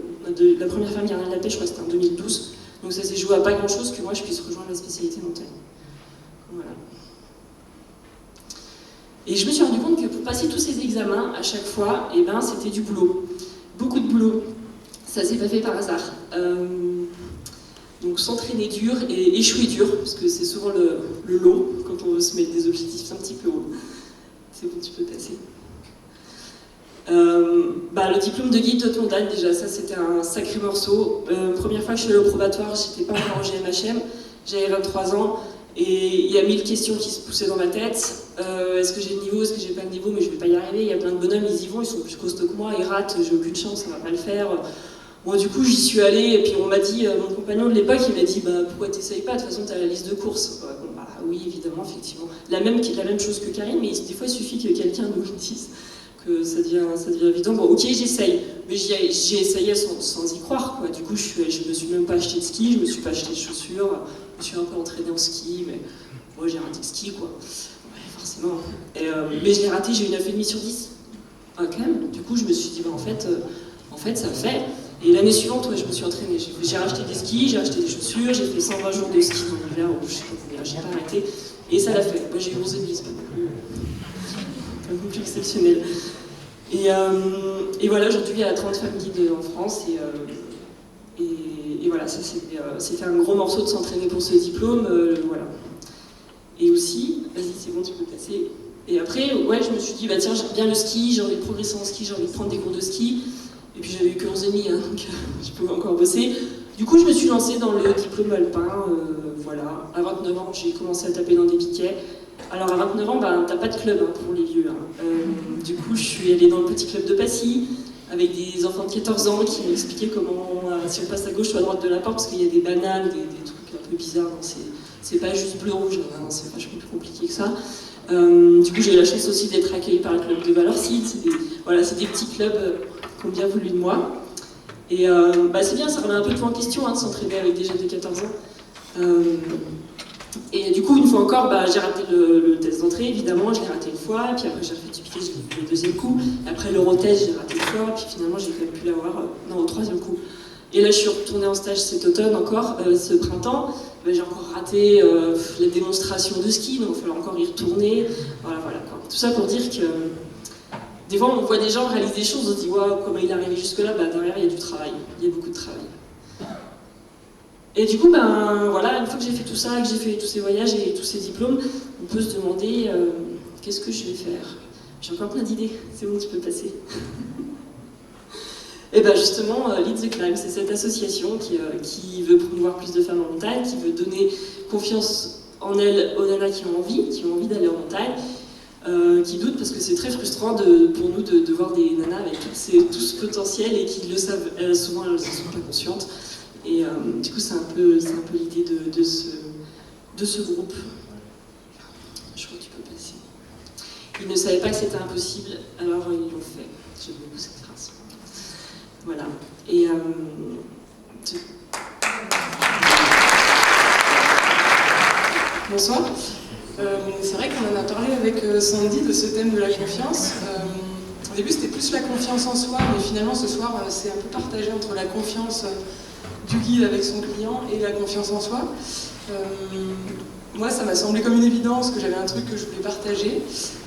la première femme Irénal de la Paix, je crois que c'était en 2012. Donc ça s'est joué à pas grand chose que moi je puisse rejoindre la spécialité montagne. Voilà. Et je me suis rendu compte que pour passer tous ces examens, à chaque fois, eh ben, c'était du boulot. Beaucoup de boulot. Ça s'est pas fait par hasard. Donc s'entraîner dur et échouer dur, parce que c'est souvent le lot quand on veut se mettre des objectifs un petit peu hauts. C'est bon, tu peux passer. Bah, le diplôme de guide de montagne, déjà, ça c'était un sacré morceau. Première fois que je suis allée au probatoire, j'étais pas encore en GMHM, j'avais 23 ans, et il y a 1000 questions qui se poussaient dans ma tête. Est-ce que j'ai le niveau, est-ce que j'ai pas le niveau, mais je vais pas y arriver. Il y a plein de bonhommes, ils y vont, ils sont plus costauds que moi, ils ratent, j'ai aucune chance, ça va pas le faire. Bon, du coup, j'y suis allée, et puis on m'a dit, mon compagnon de l'époque, il m'a dit, bah, pourquoi t'essayes pas, de toute façon, t'as la liste de courses. Bon, bah, oui, évidemment, effectivement. La même chose que Karine, mais des fois, il suffit que quelqu'un nous le dise. Que ça devient évident. Bon, ok, j'essaye, mais j'ai essayé sans y croire, quoi. Du coup, je me suis même pas acheté de ski, je me suis pas acheté de chaussures, je me suis un peu entraînée en ski, mais moi j'ai raté le ski, quoi. Ouais, forcément. Mais je l'ai raté, j'ai eu 9,5 sur 10. Ah, quand même. Du coup, je me suis dit, bah, en fait, ça le fait. Et l'année suivante, ouais, je me suis entraînée. J'ai racheté des skis, j'ai acheté des chaussures, j'ai fait 120 jours de ski dans l'hiver, je sais pas combien, j'ai pas arrêté. Et ça l'a fait. Moi, j'ai eu 11,5, c'est pas non plus exceptionnel. Et voilà, aujourd'hui il y a 30 femmes guides en France et voilà, ça c'était un gros morceau de s'entraîner pour ce diplôme, voilà. Et aussi, vas-y c'est bon tu peux passer. Et après, ouais, je me suis dit, bah tiens j'aime bien le ski, j'ai envie de progresser en ski, j'ai envie de prendre des cours de ski. Et puis j'avais eu que 11,5, hein, donc je pouvais encore bosser. Du coup je me suis lancée dans le diplôme alpin, voilà. À 29 ans j'ai commencé à taper dans des piquets. Alors à 29 ans, bah, t'as pas de club hein, pour les vieux. Hein. Du coup, je suis allée dans le petit club de Passy avec des enfants de 14 ans qui m'ont expliqué comment, si on passe à gauche ou à droite de la porte, parce qu'il y a des bananes, des trucs un peu bizarres. C'est pas juste bleu-rouge, hein, c'est vachement plus compliqué que ça. Du coup, j'ai eu la chance aussi d'être accueillie par le club de Valorcide. C'est des petits clubs qui ont bien voulu de moi. Et bah, c'est bien, ça remet un peu tout en question hein, de s'entraîner avec des jeunes de 14 ans. Et du coup, une fois encore, bah, j'ai raté le test d'entrée, évidemment, je l'ai raté une fois, puis après j'ai refait du piquet, j'ai fait le deuxième coup, et après l'Eurotest, j'ai raté une fois, puis finalement j'ai quand même pu l'avoir au troisième coup. Et là, je suis retournée en stage cet automne encore, ce printemps, bah, j'ai encore raté la démonstration de ski, donc il va falloir encore y retourner, voilà, quoi. Tout ça pour dire que des fois, on voit des gens réaliser des choses, on se dit, waouh, comment il est arrivé jusque-là, bah, derrière, il y a du travail, il y a beaucoup de travail. Et du coup, ben voilà, une fois que j'ai fait tout ça, que j'ai fait tous ces voyages et tous ces diplômes, on peut se demander qu'est-ce que je vais faire. J'ai encore plein d'idées, c'est bon, tu peux passer. Et bien justement, Lead the Climb, c'est cette association qui veut promouvoir plus de femmes en montagne, qui veut donner confiance en elles aux nanas qui ont envie d'aller en montagne, qui doutent parce que c'est très frustrant pour nous de voir des nanas avec tout ce potentiel et qui le savent, souvent elles ne sont pas conscientes. Et du coup, c'est un peu l'idée de ce groupe. Je crois que tu peux passer. Ils ne savaient pas que c'était impossible, alors ils l'ont fait. J'aime beaucoup cette phrase. Voilà. Et bonsoir. C'est vrai qu'on en a parlé avec Sandy de ce thème de la confiance. Au début, c'était plus la confiance en soi, mais finalement, ce soir, c'est un peu partagé entre la confiance du guide avec son client et la confiance en soi. Moi, ça m'a semblé comme une évidence que j'avais un truc que je voulais partager.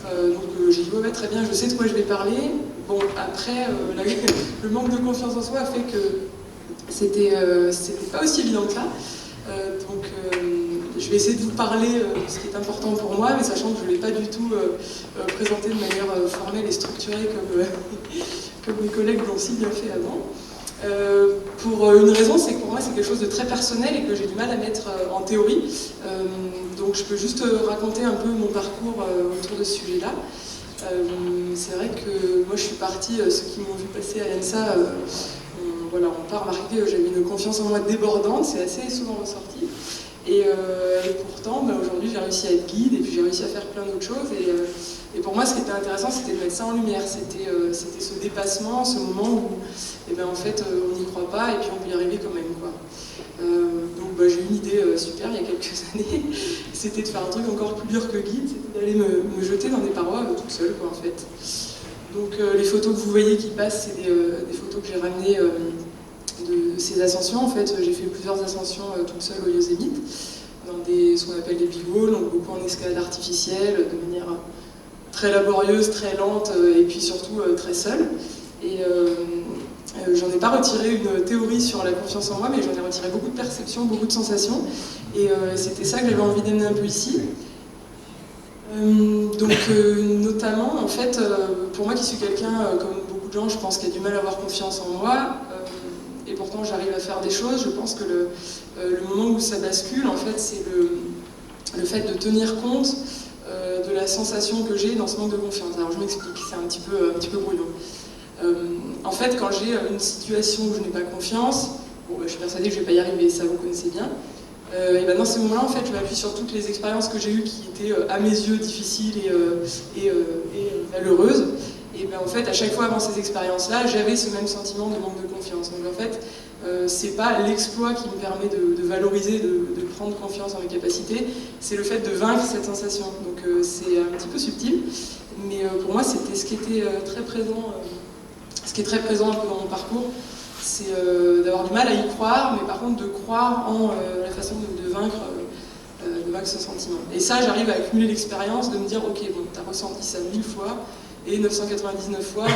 Donc j'ai dit ouais, très bien, je sais de quoi je vais parler. Bon, après, le manque de confiance en soi a fait que c'était pas aussi évident que ça. Donc je vais essayer de vous parler de ce qui est important pour moi, mais sachant que je ne l'ai pas du tout présenté de manière formelle et structurée comme mes collègues l'ont si bien fait avant. Pour une raison, c'est que pour moi c'est quelque chose de très personnel et que j'ai du mal à mettre en théorie. Donc je peux juste raconter un peu mon parcours autour de ce sujet-là. C'est vrai que moi je suis partie, ceux qui m'ont vu passer à l'ENSA, on peut remarquer que j'avais une confiance en moi débordante, c'est assez souvent ressorti. Et pourtant, aujourd'hui, j'ai réussi à être guide et puis j'ai réussi à faire plein d'autres choses. Et pour moi, ce qui était intéressant, c'était de mettre ça en lumière. C'était ce dépassement, ce moment où, en fait, on n'y croit pas et puis on peut y arriver quand même, quoi. Donc, j'ai eu une idée super il y a quelques années. C'était de faire un truc encore plus dur que guide, c'était d'aller me jeter dans des parois toute seule, quoi, en fait. Donc, les photos que vous voyez qui passent, c'est des photos que j'ai ramenées de ces ascensions. En fait, j'ai fait plusieurs ascensions toute seule au Yosemite, dans ce qu'on appelle des big walls, donc beaucoup en escalade artificielle, de manière très laborieuse, très lente, et puis surtout très seule. Et j'en ai pas retiré une théorie sur la confiance en moi, mais j'en ai retiré beaucoup de perceptions, beaucoup de sensations. Et c'était ça que j'avais envie d'amener un peu ici. Notamment, en fait, pour moi qui suis quelqu'un, comme beaucoup de gens, je pense, qui a du mal à avoir confiance en moi, et pourtant j'arrive à faire des choses, je pense que le moment où ça bascule, en fait, c'est le fait de tenir compte de la sensation que j'ai dans ce manque de confiance. Alors je m'explique, c'est un petit peu brouillon. En fait, quand j'ai une situation où je n'ai pas confiance, je suis persuadée que je ne vais pas y arriver, ça vous connaissez bien. Et dans ces moments-là, en fait, je m'appuie sur toutes les expériences que j'ai eues qui étaient, à mes yeux, difficiles et malheureuses. Et en fait, à chaque fois avant ces expériences-là, j'avais ce même sentiment de manque de confiance. Donc en fait, c'est pas l'exploit qui me permet de valoriser, de prendre confiance en mes capacités, c'est le fait de vaincre cette sensation. Donc c'est un petit peu subtil, mais pour moi, c'était ce qui était très présent, ce qui est très présent un peu dans mon parcours, c'est d'avoir du mal à y croire, mais par contre de croire en la façon de vaincre ce sentiment. Et ça, j'arrive à accumuler l'expérience de me dire, ok, bon, t'as ressenti ça 1000 fois, et 999 fois,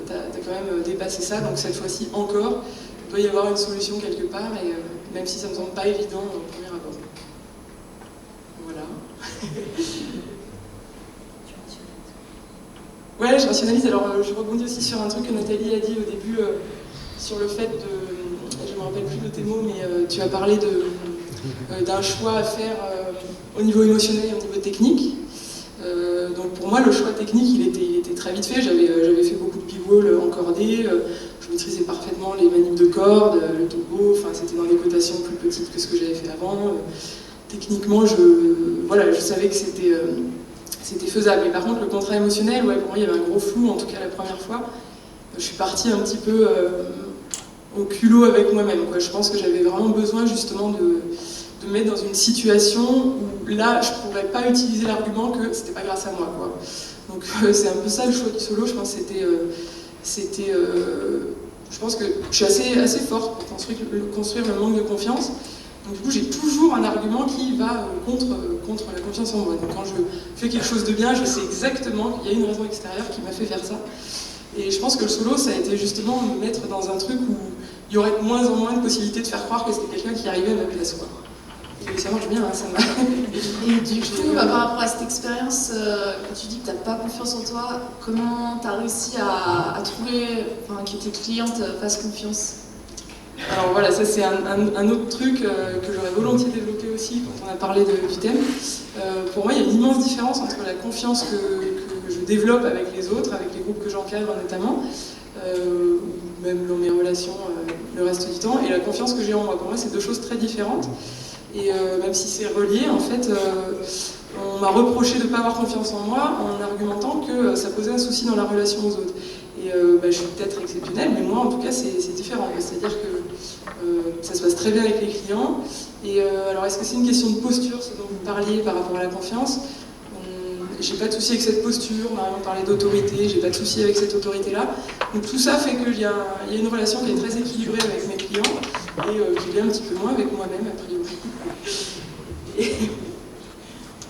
t'as quand même dépassé ça, donc cette fois-ci encore, il doit y avoir une solution quelque part, et même si ça ne me semble pas évident au premier abord. Voilà. Ouais, je rationalise. Alors, je rebondis aussi sur un truc que Nathalie a dit au début, sur le fait de... Je ne me rappelle plus de tes mots, mais tu as parlé d'un choix à faire au niveau émotionnel et au niveau technique. Donc pour moi, le choix technique, il était très vite fait. J'avais fait beaucoup de big wall en cordée, je maîtrisais parfaitement les manips de cordes, le topo, enfin c'était dans des cotations plus petites que ce que j'avais fait avant. Techniquement, je savais que c'était faisable. Mais par contre, le contrat émotionnel, pour moi, il y avait un gros flou, en tout cas la première fois. Je suis partie un petit peu au culot avec moi-même, quoi. Je pense que j'avais vraiment besoin justement de me mettre dans une situation où là, je ne pourrais pas utiliser l'argument que c'était pas grâce à moi, quoi. Donc c'est un peu ça le choix du solo. Je pense que je pense que je suis assez forte pour construire le manque de confiance. Donc du coup, j'ai toujours un argument qui va contre la confiance en moi. Donc quand je fais quelque chose de bien, je sais exactement qu'il y a une raison extérieure qui m'a fait faire ça. Et je pense que le solo, ça a été justement me mettre dans un truc où il y aurait de moins en moins de possibilités de faire croire que c'était quelqu'un qui arrivait à ma place, quoi. Et ça marche bien, hein, ça m'a... Et du coup, par rapport à cette expérience, quand tu dis que tu n'as pas confiance en toi, comment tu as réussi à trouver que tes clientes fassent confiance? Alors voilà, ça c'est un autre truc que j'aurais volontiers développé aussi quand on a parlé du thème. Pour moi, il y a une immense différence entre la confiance que je développe avec les autres, avec les groupes que j'encadre notamment, ou même dans mes relations le reste du temps, et la confiance que j'ai en moi. Pour moi, c'est deux choses très différentes. Et même si c'est relié, en fait, on m'a reproché de ne pas avoir confiance en moi en argumentant que ça posait un souci dans la relation aux autres. Et je suis peut-être exceptionnelle, mais moi en tout cas c'est différent. C'est-à-dire que ça se passe très bien avec les clients. Et alors est-ce que c'est une question de posture, ce dont vous parliez par rapport à la confiance? J'ai pas de souci avec cette posture, Marion parlait d'autorité, j'ai pas de souci avec cette autorité-là. Donc tout ça fait qu'il y a une relation qui est très équilibrée avec mes clients et qui l'est un petit peu moins avec moi-même a priori.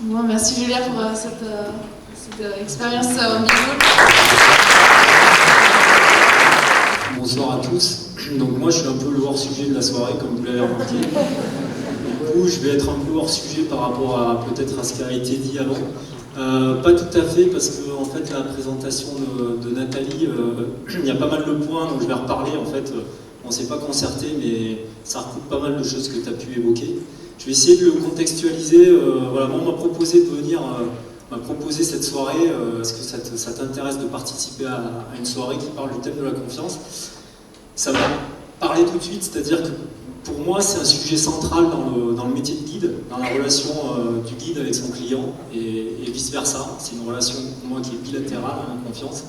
Bon, merci Julia pour cette expérience au milieu. Bonsoir à tous. Donc moi je suis un peu le hors-sujet de la soirée comme vous l'avez remarqué. Du coup je vais être un peu hors-sujet par rapport à peut-être à ce qui a été dit avant. Pas tout à fait parce que en fait la présentation de Nathalie, il y a pas mal de points dont je vais reparler en fait. On ne s'est pas concerté mais ça recoupe pas mal de choses que tu as pu évoquer. Je vais essayer de le contextualiser. Voilà, moi, on m'a proposé de venir, m'a proposé cette soirée. Est-ce que ça t'intéresse de participer à une soirée qui parle du thème de la confiance? Ça m'a parlé tout de suite, c'est-à-dire que pour moi, c'est un sujet central dans le métier de guide, dans la relation du guide avec son client et vice-versa. C'est une relation pour moi qui est bilatérale, la confiance.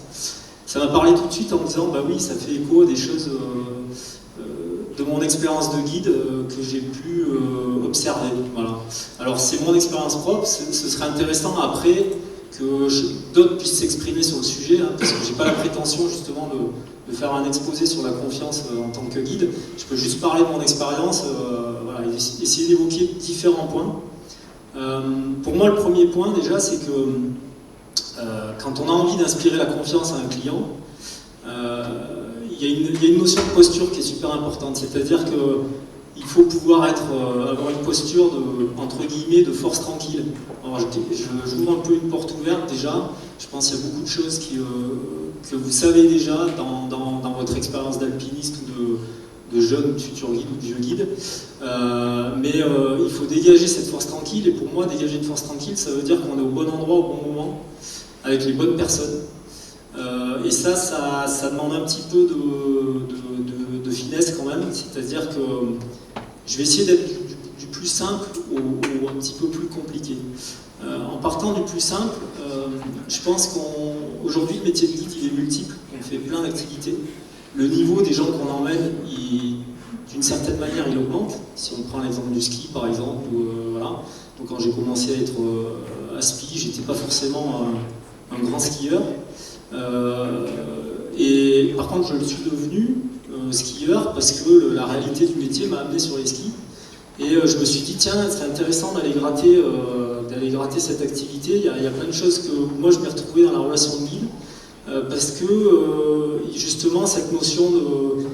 Ça m'a parlé tout de suite en me disant, bah oui, ça fait écho à des choses de mon expérience de guide que j'ai pu observer. Voilà. Alors c'est mon expérience propre, ce serait intéressant après que d'autres puissent s'exprimer sur le sujet, hein, parce que j'ai pas la prétention justement de faire un exposé sur la confiance en tant que guide. Je peux juste parler de mon expérience, voilà, essayer d'évoquer différents points. Pour moi, le premier point déjà, c'est que quand on a envie d'inspirer la confiance à un client, il y a une notion de posture qui est super importante, c'est-à-dire qu'il faut pouvoir avoir une posture entre guillemets de force tranquille. Alors j'ouvre un peu une porte ouverte déjà, je pense qu'il y a beaucoup de choses que vous savez déjà dans votre expérience d'alpiniste ou de jeune futur guide ou de vieux guide, mais il faut dégager cette force tranquille, et pour moi dégager une force tranquille ça veut dire qu'on est au bon endroit au bon moment, avec les bonnes personnes. Et ça demande un petit peu de finesse quand même, c'est-à-dire que je vais essayer d'être du plus simple au un petit peu plus compliqué. En partant du plus simple, je pense qu'aujourd'hui le métier de guide il est multiple, on fait plein d'activités. Le niveau des gens qu'on emmène, d'une certaine manière, il augmente. Si on prend l'exemple du ski par exemple, voilà. Donc quand j'ai commencé à être à ski, j'étais pas forcément un grand skieur. Et par contre, je le suis devenu skieur parce que la réalité du métier m'a amené sur les skis. Et je me suis dit, tiens, c'est intéressant d'aller gratter cette activité. Il y a plein de choses que moi je m'ai retrouvé dans la relation de guide. Parce que justement, cette notion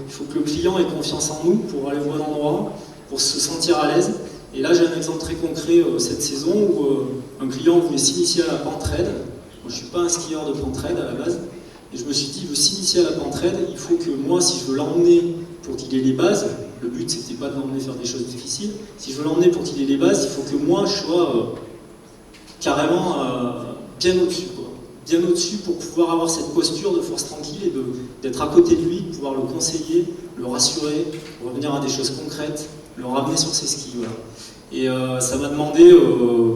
il faut que le client ait confiance en nous pour aller au bon endroit, pour se sentir à l'aise. Et là, j'ai un exemple très concret cette saison où un client voulait s'initier à la pentraide. Moi, je ne suis pas un skieur de pentraide à la base. Et je me suis dit, il veut s'initier à la pentraide, il faut que moi, si je veux l'emmener pour qu'il ait les bases, le but c'était pas de l'emmener faire des choses difficiles, si je veux l'emmener pour qu'il ait les bases, il faut que moi je sois carrément bien au-dessus. Bien au-dessus pour pouvoir avoir cette posture de force tranquille et d'être à côté de lui, de pouvoir le conseiller, le rassurer, revenir à des choses concrètes, le ramener sur ses skis. Voilà. Et ça m'a demandé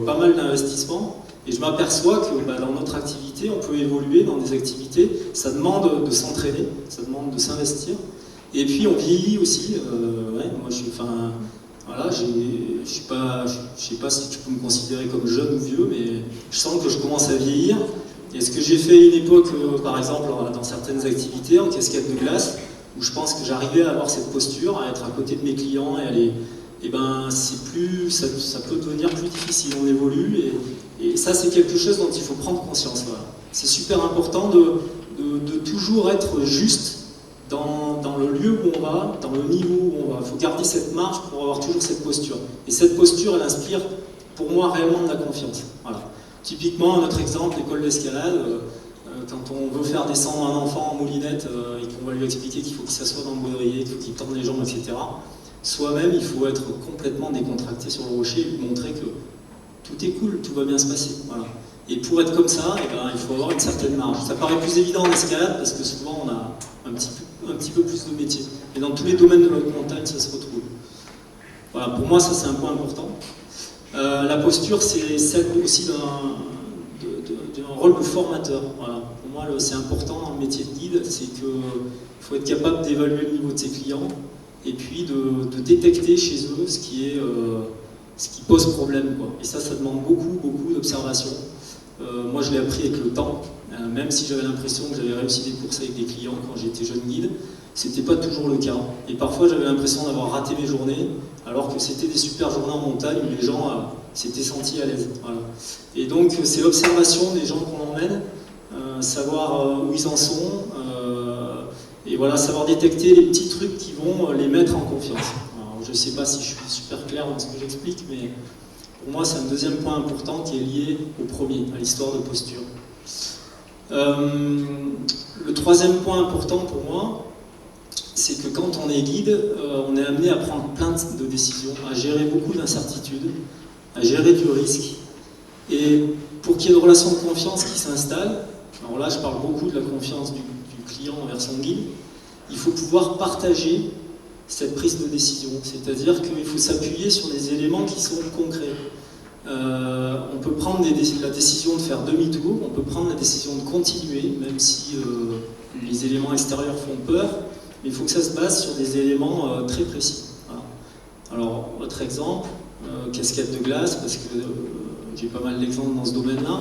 pas mal d'investissement. Et je m'aperçois que dans notre activité, on peut évoluer dans des activités, ça demande de s'entraîner, ça demande de s'investir. Et puis on vieillit aussi. Moi, voilà, je sais pas si tu peux me considérer comme jeune ou vieux, mais je sens que je commence à vieillir. Et ce que j'ai fait à une époque, par exemple, dans certaines activités, en cascade de glace, où je pense que j'arrivais à avoir cette posture, à être à côté de mes clients et aller. Et ben, ça peut devenir plus difficile, on évolue, et ça c'est quelque chose dont il faut prendre conscience. Voilà. C'est super important de toujours être juste dans le lieu où on va, dans le niveau où on va. Il faut garder cette marge pour avoir toujours cette posture. Et cette posture, elle inspire pour moi réellement de la confiance. Voilà. Typiquement, un autre exemple, l'école d'escalade, quand on veut faire descendre un enfant en moulinette et qu'on va lui expliquer qu'il faut qu'il s'assoie dans le baudrier, qu'il faut qu'il tende les jambes, etc. Soi-même, il faut être complètement décontracté sur le rocher et lui montrer que tout est cool, tout va bien se passer. Voilà. Et pour être comme ça, il faut avoir une certaine marge. Ça paraît plus évident en escalade parce que souvent on a un petit peu plus de métier. Et dans tous les domaines de notre montagne, ça se retrouve. Voilà, pour moi, ça c'est un point important. La posture, c'est celle aussi d'un rôle de formateur. Voilà. Pour moi, c'est important dans le métier de guide, c'est qu'il faut être capable d'évaluer le niveau de ses clients et puis de détecter chez eux ce qui pose problème, quoi. Et ça demande beaucoup d'observation. Moi, je l'ai appris avec le temps, même si j'avais l'impression que j'avais réussi des courses avec des clients quand j'étais jeune guide, c'était pas toujours le cas. Et parfois, j'avais l'impression d'avoir raté mes journées, alors que c'était des super journées en montagne où les gens s'était senti à l'aise. Voilà. Et donc c'est l'observation des gens qu'on emmène, savoir où ils en sont, et voilà, savoir détecter les petits trucs qui vont les mettre en confiance. Alors, je ne sais pas si je suis super clair dans ce que j'explique, mais pour moi c'est un deuxième point important qui est lié au premier, à l'histoire de posture. Le troisième point important pour moi, c'est que quand on est guide, on est amené à prendre plein de décisions, à gérer beaucoup d'incertitudes, à gérer du risque. Et pour qu'il y ait une relation de confiance qui s'installe, alors là je parle beaucoup de la confiance du client envers son guide, il faut pouvoir partager cette prise de décision. C'est-à-dire qu'il faut s'appuyer sur des éléments qui sont concrets. On peut prendre la décision de faire demi-tour, on peut prendre la décision de continuer, même si les éléments extérieurs font peur, mais il faut que ça se base sur des éléments très précis. Voilà. Alors, autre exemple, cascade de glace, parce que j'ai pas mal d'exemples dans ce domaine-là.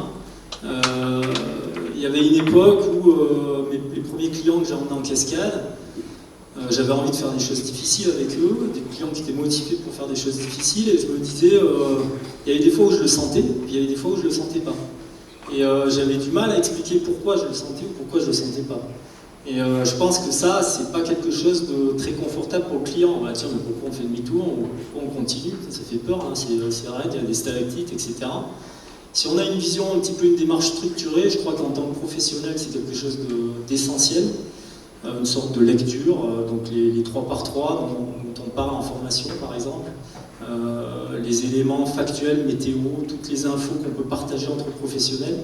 Il y avait une époque où les premiers clients que j'ai emmenés en cascade, j'avais envie de faire des choses difficiles avec eux, des clients qui étaient motivés pour faire des choses difficiles, et je me disais, il y avait des fois où je le sentais, puis il y avait des fois où je le sentais pas. Et j'avais du mal à expliquer pourquoi je le sentais ou pourquoi je le sentais pas. Et je pense que ça, c'est pas quelque chose de très confortable pour le client. On va dire, mais pourquoi on fait demi-tour, pourquoi on continue, ça fait peur, hein, c'est raide, il y a des stalactites, etc. Si on a une vision, un petit peu une démarche structurée, je crois qu'en tant que professionnel, c'est quelque chose d'essentiel. Une sorte de lecture, donc les 3x3 dont on parle en formation par exemple, les éléments factuels, météo, toutes les infos qu'on peut partager entre professionnels,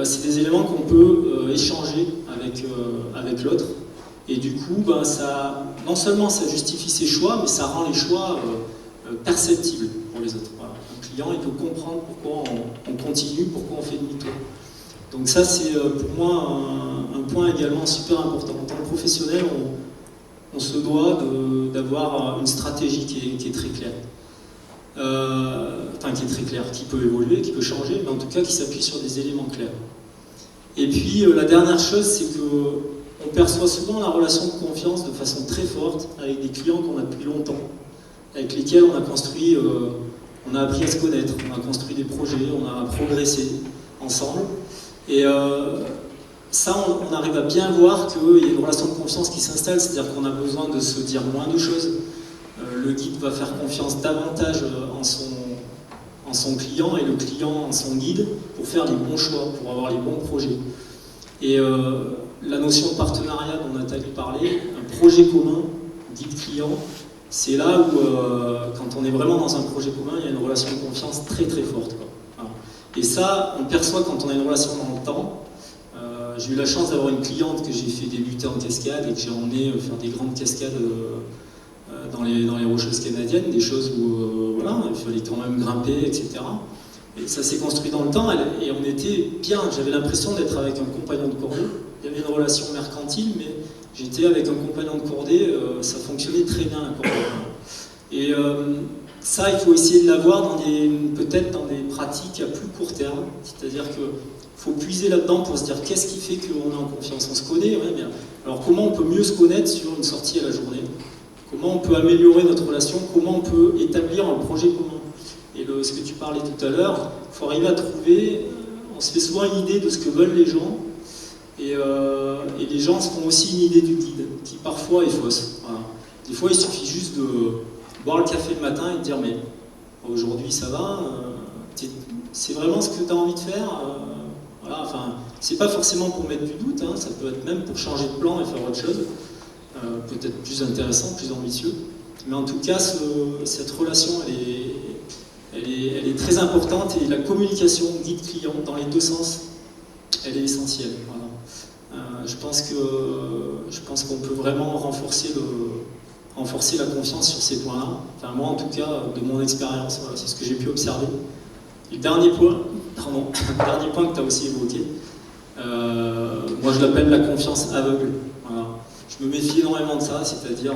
c'est des éléments qu'on peut échanger avec l'autre, et du coup non seulement ça justifie ses choix, mais ça rend les choix perceptibles pour les autres. Voilà. Un client il peut comprendre pourquoi on continue, pourquoi on fait demi-tour. Donc ça c'est pour moi un point également super important. En tant que professionnel, on se doit d'avoir une stratégie qui est très claire. Qui est très claire, qui peut évoluer, qui peut changer, mais en tout cas qui s'appuie sur des éléments clairs. Et puis la dernière chose, c'est qu'on perçoit souvent la relation de confiance de façon très forte avec des clients qu'on a depuis longtemps, avec lesquels on a construit, on a appris à se connaître, on a construit des projets, on a progressé ensemble. Et ça, on arrive à bien voir qu'il y a une relation de confiance qui s'installe, c'est-à-dire qu'on a besoin de se dire moins de choses. Le guide va faire confiance davantage en son client et le client en son guide pour faire les bons choix, pour avoir les bons projets. Et la notion de partenariat dont Nathalie parlait, un projet commun, guide-client, c'est là où, quand on est vraiment dans un projet commun, il y a une relation de confiance très très forte. Voilà. Et ça, on perçoit quand on a une relation dans le temps. J'ai eu la chance d'avoir une cliente que j'ai fait débuter en cascade et que j'ai emmené faire des grandes cascades dans les Rocheuses canadiennes, des choses où voilà, il fallait quand même grimper, etc. Et ça s'est construit dans le temps et on était bien. J'avais l'impression d'être avec un compagnon de cordée. Il y avait une relation mercantile, mais j'étais avec un compagnon de cordée, ça fonctionnait très bien la cordée. Et ça, il faut essayer de l'avoir peut-être dans des pratiques à plus court terme, c'est-à-dire qu'il faut puiser là-dedans pour se dire qu'est-ce qui fait qu'on est en confiance. On se connaît, ouais, bien. Alors comment on peut mieux se connaître sur une sortie à la journée? Comment on peut améliorer notre relation? Comment on peut établir un projet commun? Et ce que tu parlais tout à l'heure, il faut arriver à trouver, on se fait souvent une idée de ce que veulent les gens, et les gens se font aussi une idée du guide, qui parfois est fausse. Voilà. Des fois, il suffit juste de boire le café le matin et de dire mais aujourd'hui ça va, c'est vraiment ce que tu as envie de faire, voilà, enfin, c'est pas forcément pour mettre du doute, hein, ça peut être même pour changer de plan et faire autre chose, peut-être plus intéressant, plus ambitieux, mais en tout cas cette relation elle est très importante, et la communication guide-client dans les deux sens, elle est essentielle. Voilà. Je pense qu'on peut vraiment renforcer la confiance sur ces points-là. Enfin, moi, en tout cas, de mon expérience, voilà, c'est ce que j'ai pu observer. Et le dernier point que tu as aussi évoqué, moi je l'appelle la confiance aveugle. Voilà. Je me méfie énormément de ça, c'est-à-dire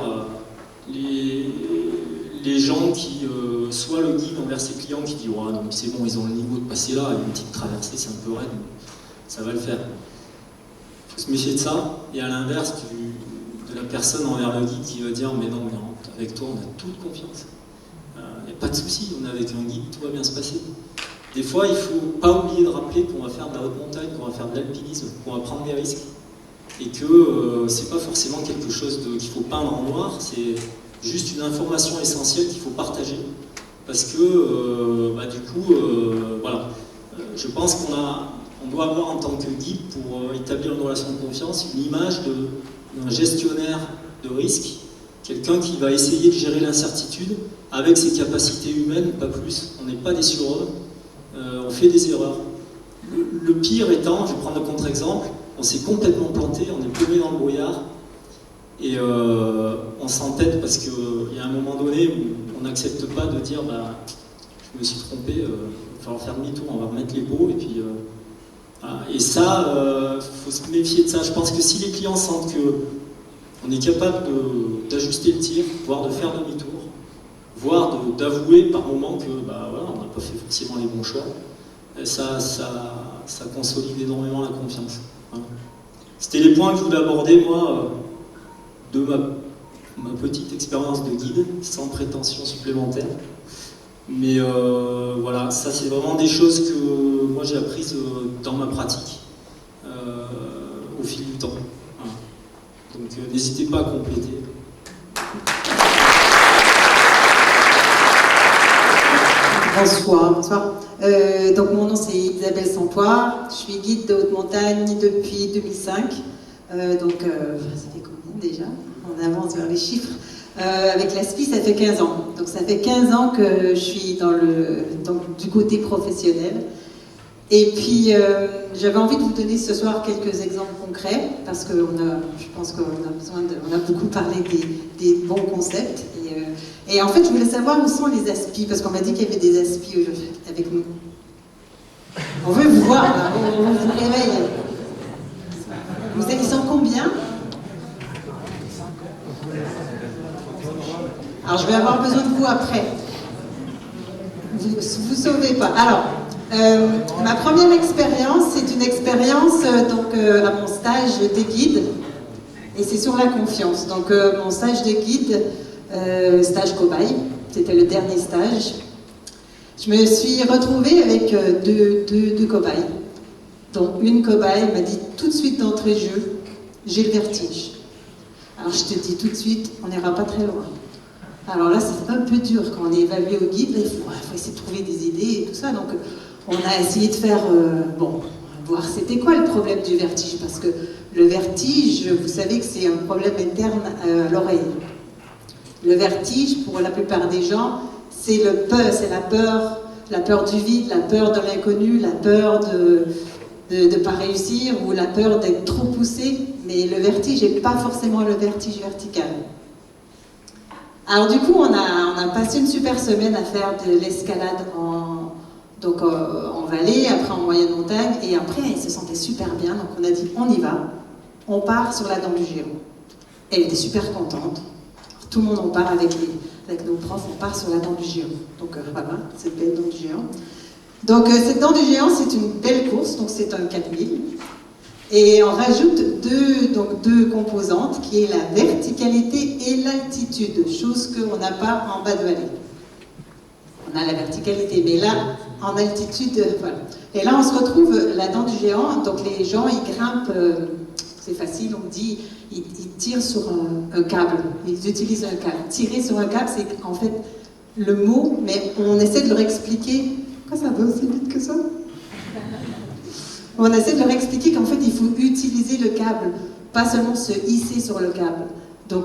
les gens qui, soit le guide envers ses clients qui dit oh, non, c'est bon, ils ont le niveau de passer là, une petite traversée, c'est un peu raide, mais ça va le faire. Il faut se méfier de ça, et à l'inverse de la personne envers le guide qui va dire mais non, avec toi on a toute confiance. n'y a pas de souci, on est avec un guide, tout va bien se passer. Des fois, il ne faut pas oublier de rappeler qu'on va faire de la haute montagne, qu'on va faire de l'alpinisme, qu'on va prendre des risques. Et que c'est pas forcément quelque chose qu'il faut peindre en noir, c'est juste une information essentielle qu'il faut partager. Parce que, du coup, voilà, je pense qu'on doit avoir en tant que guide, pour établir une relation de confiance, une image d'un gestionnaire de risque, quelqu'un qui va essayer de gérer l'incertitude avec ses capacités humaines, pas plus. On n'est pas des surhommes, on fait des erreurs. Le pire étant, je vais prendre le contre-exemple, on s'est complètement planté, on est paumé dans le brouillard, et on s'entête parce qu'il y a un moment donné où on n'accepte pas de dire je me suis trompé, il va falloir faire demi-tour, on va remettre les pots, et puis voilà. Et ça, faut se méfier de ça. Je pense que si les clients sentent qu'on est capable d'ajuster le tir, voire de faire demi-tour, voire d'avouer par moment que voilà, on n'a pas fait forcément les bons choix, ça consolide énormément la confiance. Voilà. C'était les points que je voulais aborder, moi, de ma petite expérience de guide, sans prétention supplémentaire. Mais voilà, ça c'est vraiment des choses que moi j'ai apprises dans ma pratique au fil du temps. Voilà. Donc n'hésitez pas à compléter. Bonsoir. Donc mon nom c'est Isabelle Santoir, je suis guide de haute montagne depuis 2005. Ça fait combien déjà? On avance vers les chiffres. Avec l'ASPI, ça fait 15 ans. Donc ça fait 15 ans que je suis du côté professionnel. Et puis j'avais envie de vous donner ce soir quelques exemples concrets, parce que je pense qu'on a beaucoup parlé des bons concepts. Et en fait, je voulais savoir où sont les ASPI, parce qu'on m'a dit qu'il y avait des ASPI aujourd'hui avec nous. On veut vous voir, là, on vous réveille. Ils sont combien? Alors, je vais avoir besoin de vous après. Vous sauvez pas. Alors, ma première expérience, c'est une expérience à mon stage des guides, et c'est sur la confiance. Donc, mon stage de guide, stage cobaye, c'était le dernier stage. Je me suis retrouvée avec deux cobayes. Donc, une cobaye m'a dit tout de suite d'entrée de jeu, j'ai le vertige. Alors, je te dis tout de suite, on n'ira pas très loin. Alors là, c'est un peu dur quand on est évalué au guide. Là, il faut essayer de trouver des idées et tout ça. Donc, on a essayé de faire, voir c'était quoi le problème du vertige. Parce que le vertige, vous savez que c'est un problème interne à l'oreille. Le vertige, pour la plupart des gens, c'est la peur du vide, la peur de l'inconnu, la peur de ne pas réussir ou la peur d'être trop poussé. Mais le vertige n'est pas forcément le vertige vertical. Alors du coup, on a passé une super semaine à faire de l'escalade en vallée, après en moyenne montagne, et après, elle se sentait super bien, donc on a dit, on y va, on part sur la dent du géant. Elle était super contente. Tout le monde en part avec nos profs, on part sur la dent du géant. Donc voilà, cette belle dent du géant. Donc cette dent du géant, c'est une belle course, donc c'est un 4000. Et on rajoute deux composantes, qui est la verticalité et l'altitude, chose qu'on n'a pas en bas de vallée. On a la verticalité, mais là, en altitude, voilà. Et là, on se retrouve la dent du géant, donc les gens, ils grimpent, c'est facile, on dit, ils tirent sur un câble, ils utilisent un câble. Tirer sur un câble, c'est en fait le mot, mais on essaie de leur expliquer. Pourquoi ça va aussi vite que ça? On essaie de leur expliquer qu'en fait, il faut utiliser le câble, pas seulement se hisser sur le câble. Donc,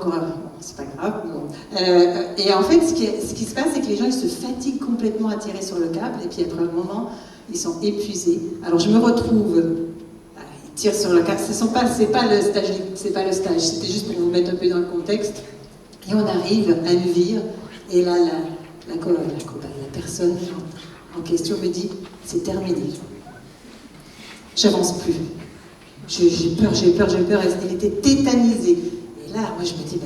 c'est pas grave. Bon. Et en fait, ce qui se passe, c'est que les gens ils se fatiguent complètement à tirer sur le câble, et puis après un moment, ils sont épuisés. Alors, je me retrouve, ils tirent sur le câble. C'est pas le stage, c'était juste pour vous mettre un peu dans le contexte. Et on arrive à une vire, et là, la personne en question me dit, c'est terminé. J'avance plus. J'ai peur. Elle était tétanisée. Et là, moi, je me dis,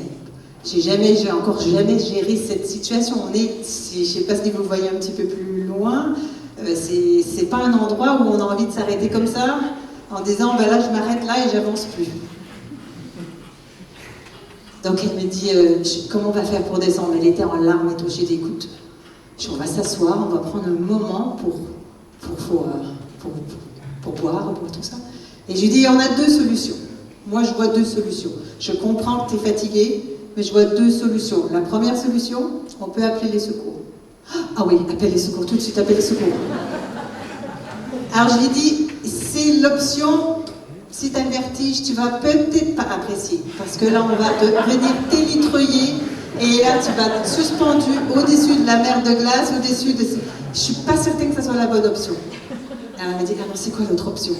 j'ai encore jamais géré cette situation. Je ne sais pas si vous voyez un petit peu plus loin, c'est pas un endroit où on a envie de s'arrêter comme ça, en disant, là, je m'arrête là et j'avance plus. Donc, elle me dit, comment on va faire pour descendre? Elle était en larmes et tout. J'ai dit, écoute, On va s'asseoir, on va prendre un moment pour boire, pour tout ça. Et je lui dis, on a 2 solutions. Moi, je vois 2 solutions. Je comprends que tu es fatigué, mais je vois 2 solutions. La première solution, on peut appeler les secours. Ah oui, appelle les secours, tout de suite, appelle les secours. Alors je lui dis, c'est l'option, si tu as le vertige, tu vas peut-être pas apprécier. Parce que là, on va venir t'élitreiller, et là, tu vas être suspendu au-dessus de la mer de glace, au-dessus de... Je suis pas certaine que ça soit la bonne option. Alors elle m'a dit, ah non, c'est quoi l'autre option?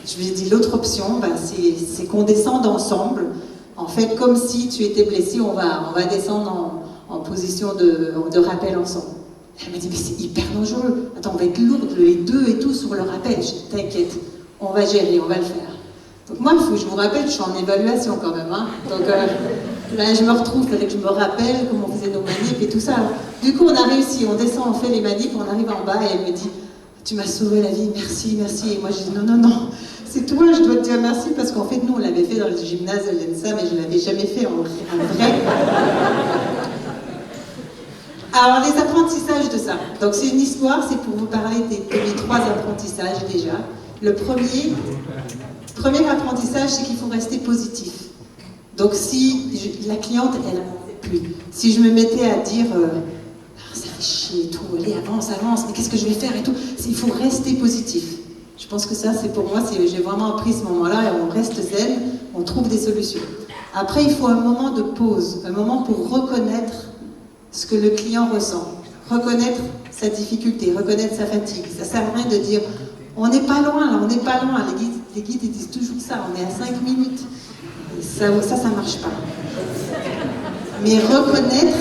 Je lui ai dit, l'autre option, c'est qu'on descende ensemble. En fait, comme si tu étais blessé, on va descendre en position de rappel ensemble. Elle m'a dit, mais c'est hyper dangereux. Attends, on va être lourdes, les 2 et tout, sur le rappel. Je dis, t'inquiète, on va gérer, on va le faire. Donc moi, il faut que je vous rappelle, je suis en évaluation quand même. Hein. Donc là, je me retrouve, il fallait que je me rappelle comment on faisait nos manips et tout ça. Alors, du coup, on a réussi, on descend, on fait les manips, on arrive en bas et elle me dit, tu m'as sauvé la vie, merci, merci. Et moi, je dis, non, c'est toi, je dois te dire merci, parce qu'en fait, nous, on l'avait fait dans le gymnase de l'ENSA, mais je ne l'avais jamais fait en vrai. Alors, les apprentissages de ça. Donc, c'est une histoire, c'est pour vous parler de mes 3 apprentissages déjà. Le premier apprentissage, c'est qu'il faut rester positif. Donc, si la cliente, elle n'avançait plus. Si je me mettais à dire, ça fait chier et tout, allez, avance, mais qu'est-ce que je vais faire et tout, il faut rester positif. Je pense que ça, c'est pour moi, j'ai vraiment appris ce moment-là, et on reste zen, on trouve des solutions. Après, il faut un moment de pause, un moment pour reconnaître ce que le client ressent, reconnaître sa difficulté, reconnaître sa fatigue. Ça ne sert à rien de dire, on n'est pas loin, là, on n'est pas loin. Les guides, ils disent toujours ça, on est à 5 minutes. Et ça marche pas. Mais reconnaître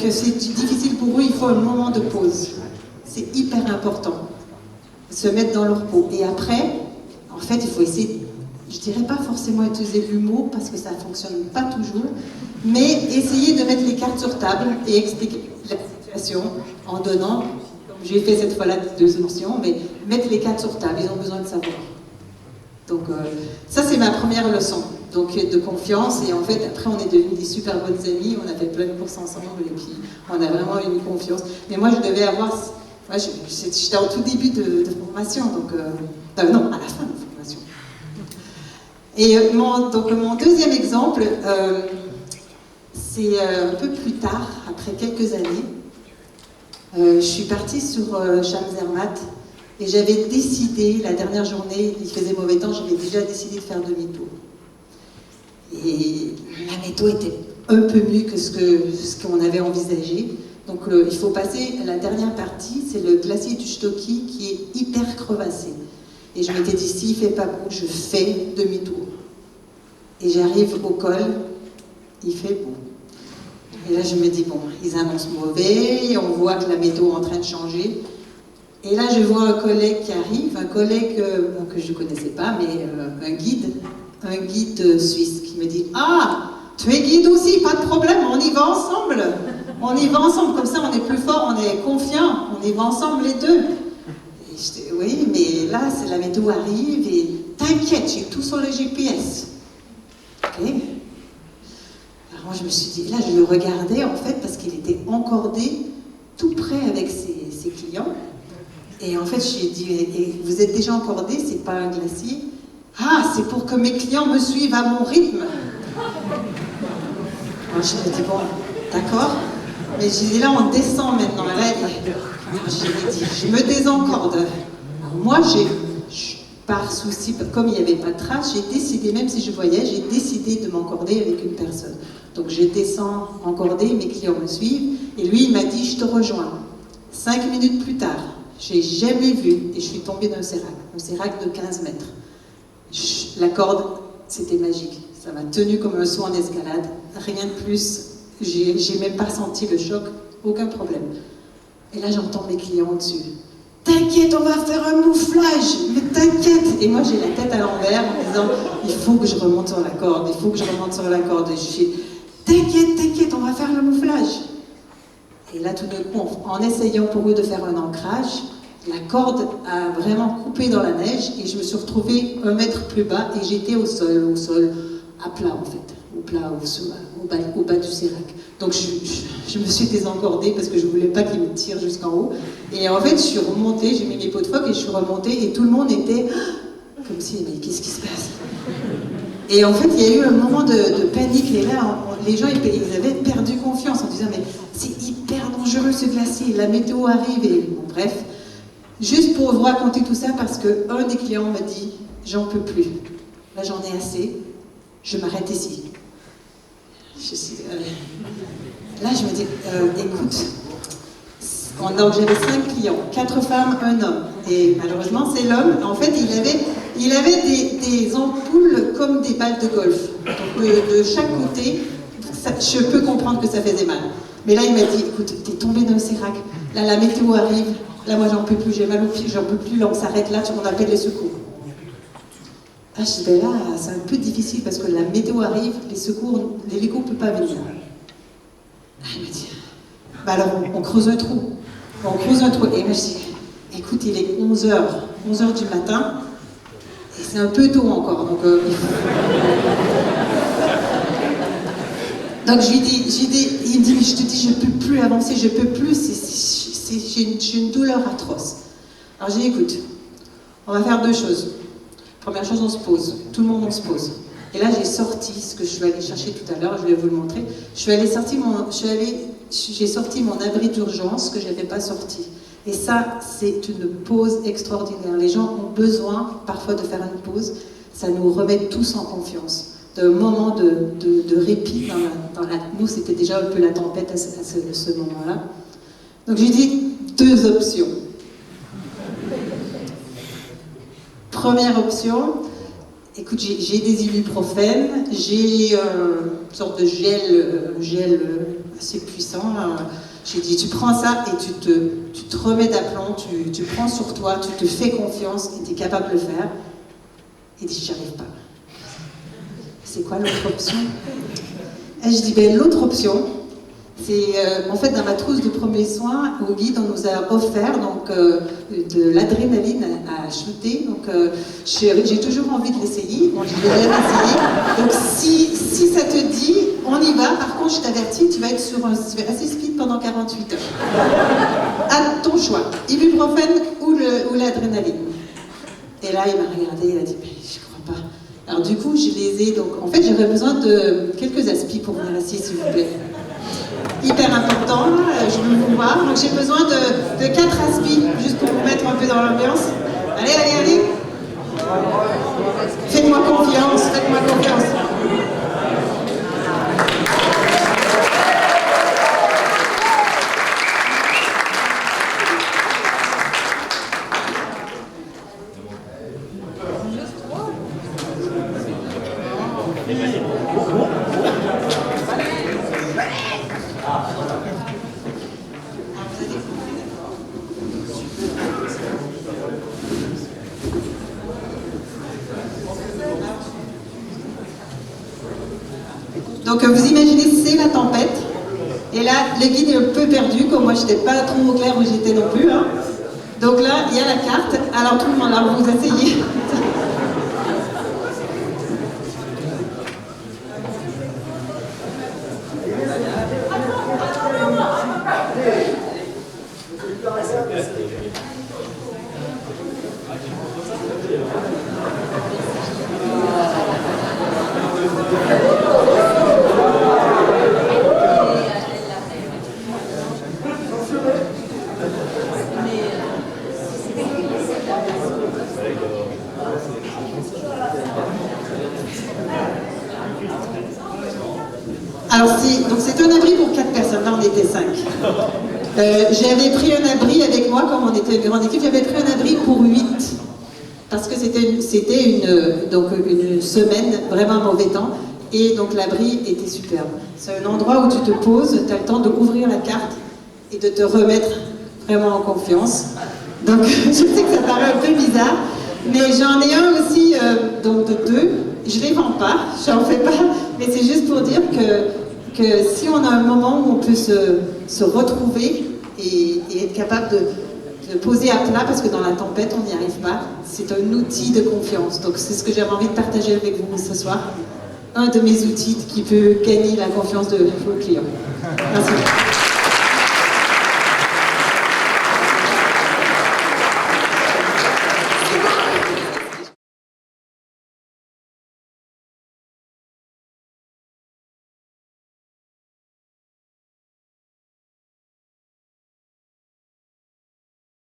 que c'est difficile pour eux, il faut un moment de pause. C'est hyper important. Se mettre dans leur peau. Et après, en fait, il faut essayer, je dirais pas forcément utiliser l'humour, parce que ça ne fonctionne pas toujours, mais essayer de mettre les cartes sur table et expliquer la situation en donnant, j'ai fait cette fois-là 2 options, mais mettre les cartes sur table, ils ont besoin de savoir. Donc ça, c'est ma première leçon, donc de confiance, et en fait, après, on est devenus des super bonnes amies, on a fait plein de courses ensemble, et puis on a vraiment eu une confiance. Mais moi, je devais avoir... Ouais, j'étais au tout début de formation, donc... non, à la fin de formation. Et mon deuxiième exemple, c'est un peu plus tard, après quelques années. Je suis partie sur Shams Zermatt et j'avais décidé, la dernière journée, il faisait mauvais temps, j'avais déjà décidé de faire demi-tour. Et la météo était un peu mieux que ce qu'on avait envisagé. Donc il faut passer à la dernière partie, c'est le glacier du Stocky qui est hyper crevassé. Et je m'étais dit, s'il ne fait pas beau, je fais demi-tour. Et j'arrive au col, il fait beau. Et là, je me dis, bon, ils annoncent mauvais, on voit que la météo est en train de changer. Et là, je vois un collègue qui arrive, un collègue que je ne connaissais pas, mais un guide suisse qui me dit, ah, tu es guide aussi, pas de problème, on y va ensemble. On y va ensemble, comme ça on est plus fort, on est confiant, on y va ensemble les 2. Et je dis, oui, mais là, c'est la météo arrive et t'inquiète, j'ai tout sur le GPS. Ok. Alors moi, je me suis dit, là, je le regardais en fait parce qu'il était encordé tout près avec ses clients. Et en fait, je lui ai dit, et vous êtes déjà encordé, c'est pas un glacier. Ah, c'est pour que mes clients me suivent à mon rythme. Alors je me dis, bon, d'accord. Mais j'ai dit, là, on descend maintenant. Là, j'ai dit, je me désencorde. Alors moi, par souci, comme il n'y avait pas de trace, j'ai décidé, même si je voyais, j'ai décidé de m'encorder avec une personne. Donc je descends encordée, mes clients me suivent, et lui, il m'a dit, je te rejoins. 5 minutes plus tard, je n'ai jamais vu, et je suis tombée d'un sérac de 15 mètres. La corde, c'était magique. Ça m'a tenue comme un saut en escalade, rien de plus. J'ai même pas senti le choc, aucun problème. Et là, j'entends mes clients au-dessus. T'inquiète, on va faire un mouflage, mais t'inquiète. Et moi, j'ai la tête à l'envers en disant, il faut que je remonte sur la corde, il faut que je remonte sur la corde. Et je suis, t'inquiète, on va faire le mouflage. Et là, tout d'un coup, en essayant pour eux de faire un ancrage, la corde a vraiment coupé dans la neige et je me suis retrouvée 1 mètre plus bas et j'étais au sol, à plat en fait, au bas du sérac. Donc je me suis désencordée parce que je voulais pas qu'il me tire jusqu'en haut. Et en fait, je suis remontée, j'ai mis mes pots de phoque et je suis remontée et tout le monde était comme si, mais qu'est-ce qui se passe? Et en fait, il y a eu un moment de panique. Et là, les gens, ils avaient perdu confiance en disant, mais c'est hyper dangereux ce glacier, la météo arrive. Et bon, bref, juste pour vous raconter tout ça, parce qu'un des clients m'a dit, j'en peux plus. Là, j'en ai assez. Je m'arrête ici. Là, je me dis, écoute, donc j'avais 5 clients, 4 femmes, 1 homme. Et malheureusement, c'est l'homme. En fait, il avait des ampoules comme des balles de golf. Donc de chaque côté, je peux comprendre que ça faisait mal. Mais là, il m'a dit, écoute, t'es tombé dans le sérac. Là, la météo arrive. Là, moi, j'en peux plus. J'ai mal aux pieds, j'en peux plus. Là, on s'arrête là, on appelle les secours. Ah, je dis, ben là, c'est un peu difficile parce que la météo arrive, les secours, l'hélico ne peut pas venir. Ah, il m'a dit, bah alors, on creuse un trou. On creuse un trou. Et moi, je dis, écoute, il est 11h du matin, et c'est un peu tôt encore. Donc je lui dis, il me dit, mais je te dis, je ne peux plus avancer, je ne peux plus, j'ai une douleur atroce. Alors j'ai dit, écoute, on va faire 2 choses. Première chose, on se pose. Tout le monde, on se pose. Et là, j'ai sorti ce que je suis allée chercher tout à l'heure, je vais vous le montrer. J'ai sorti mon abri d'urgence que je n'avais pas sorti. Et ça, c'est une pause extraordinaire. Les gens ont besoin parfois de faire une pause. Ça nous remet tous en confiance. D'un moment de répit nous, c'était déjà un peu la tempête à ce moment-là. Donc j'ai dit 2 options. Première option, écoute, j'ai des ibuprofènes, j'ai une sorte de gel assez puissant. J'ai dit, tu prends ça et tu te remets d'aplomb, tu prends sur toi, tu te fais confiance et tu es capable de le faire. Il dit, j'y arrive pas. C'est quoi l'autre option? Et je dis, ben l'autre option, c'est en fait dans ma trousse de premiers soins, au guide, on nous a offert donc, de l'adrénaline à shooter. Donc j'ai toujours envie de l'essayer. Bon, je l'ai jamais essayé. Donc si ça te dit, on y va. Par contre, je t'avertis, tu vas être assez speed pendant 48 heures. À ton choix, ibuprofène ou l'adrénaline. Et là, il m'a regardé, il a dit, mais je crois pas. Alors du coup, je les ai donc. En fait, j'aurais besoin de quelques aspi pour venir ici, s'il vous plaît. Hyper important, je veux vous voir. Donc j'ai besoin de 4 aspi, juste pour vous mettre un peu dans l'ambiance. Allez. Faites-moi confiance. Donc vous imaginez, c'est la tempête. Et là, le guide est un peu perdu, comme moi je n'étais pas trop au clair où j'étais non plus. Hein. Donc là, il y a la carte. Alors tout le monde, là, vous vous asseyez. Alors c'est un abri pour 4 personnes, là on était 5. J'avais pris un abri avec moi, comme on était une grande équipe, j'avais pris un abri pour 8. Parce que c'était une semaine, vraiment mauvais temps, et donc l'abri était superbe. C'est un endroit où tu te poses, tu as le temps d'ouvrir la carte et de te remettre vraiment en confiance. Donc je sais que ça paraît un peu bizarre, mais j'en ai un aussi, donc de 2. Je ne les vends pas, j'en fais pas, mais c'est juste pour dire que si on a un moment où on peut se retrouver et être capable de poser à plat, parce que dans la tempête, on n'y arrive pas, c'est un outil de confiance. Donc c'est ce que j'avais envie de partager avec vous ce soir. un de mes outils qui peut gagner la confiance de vos clients. Merci.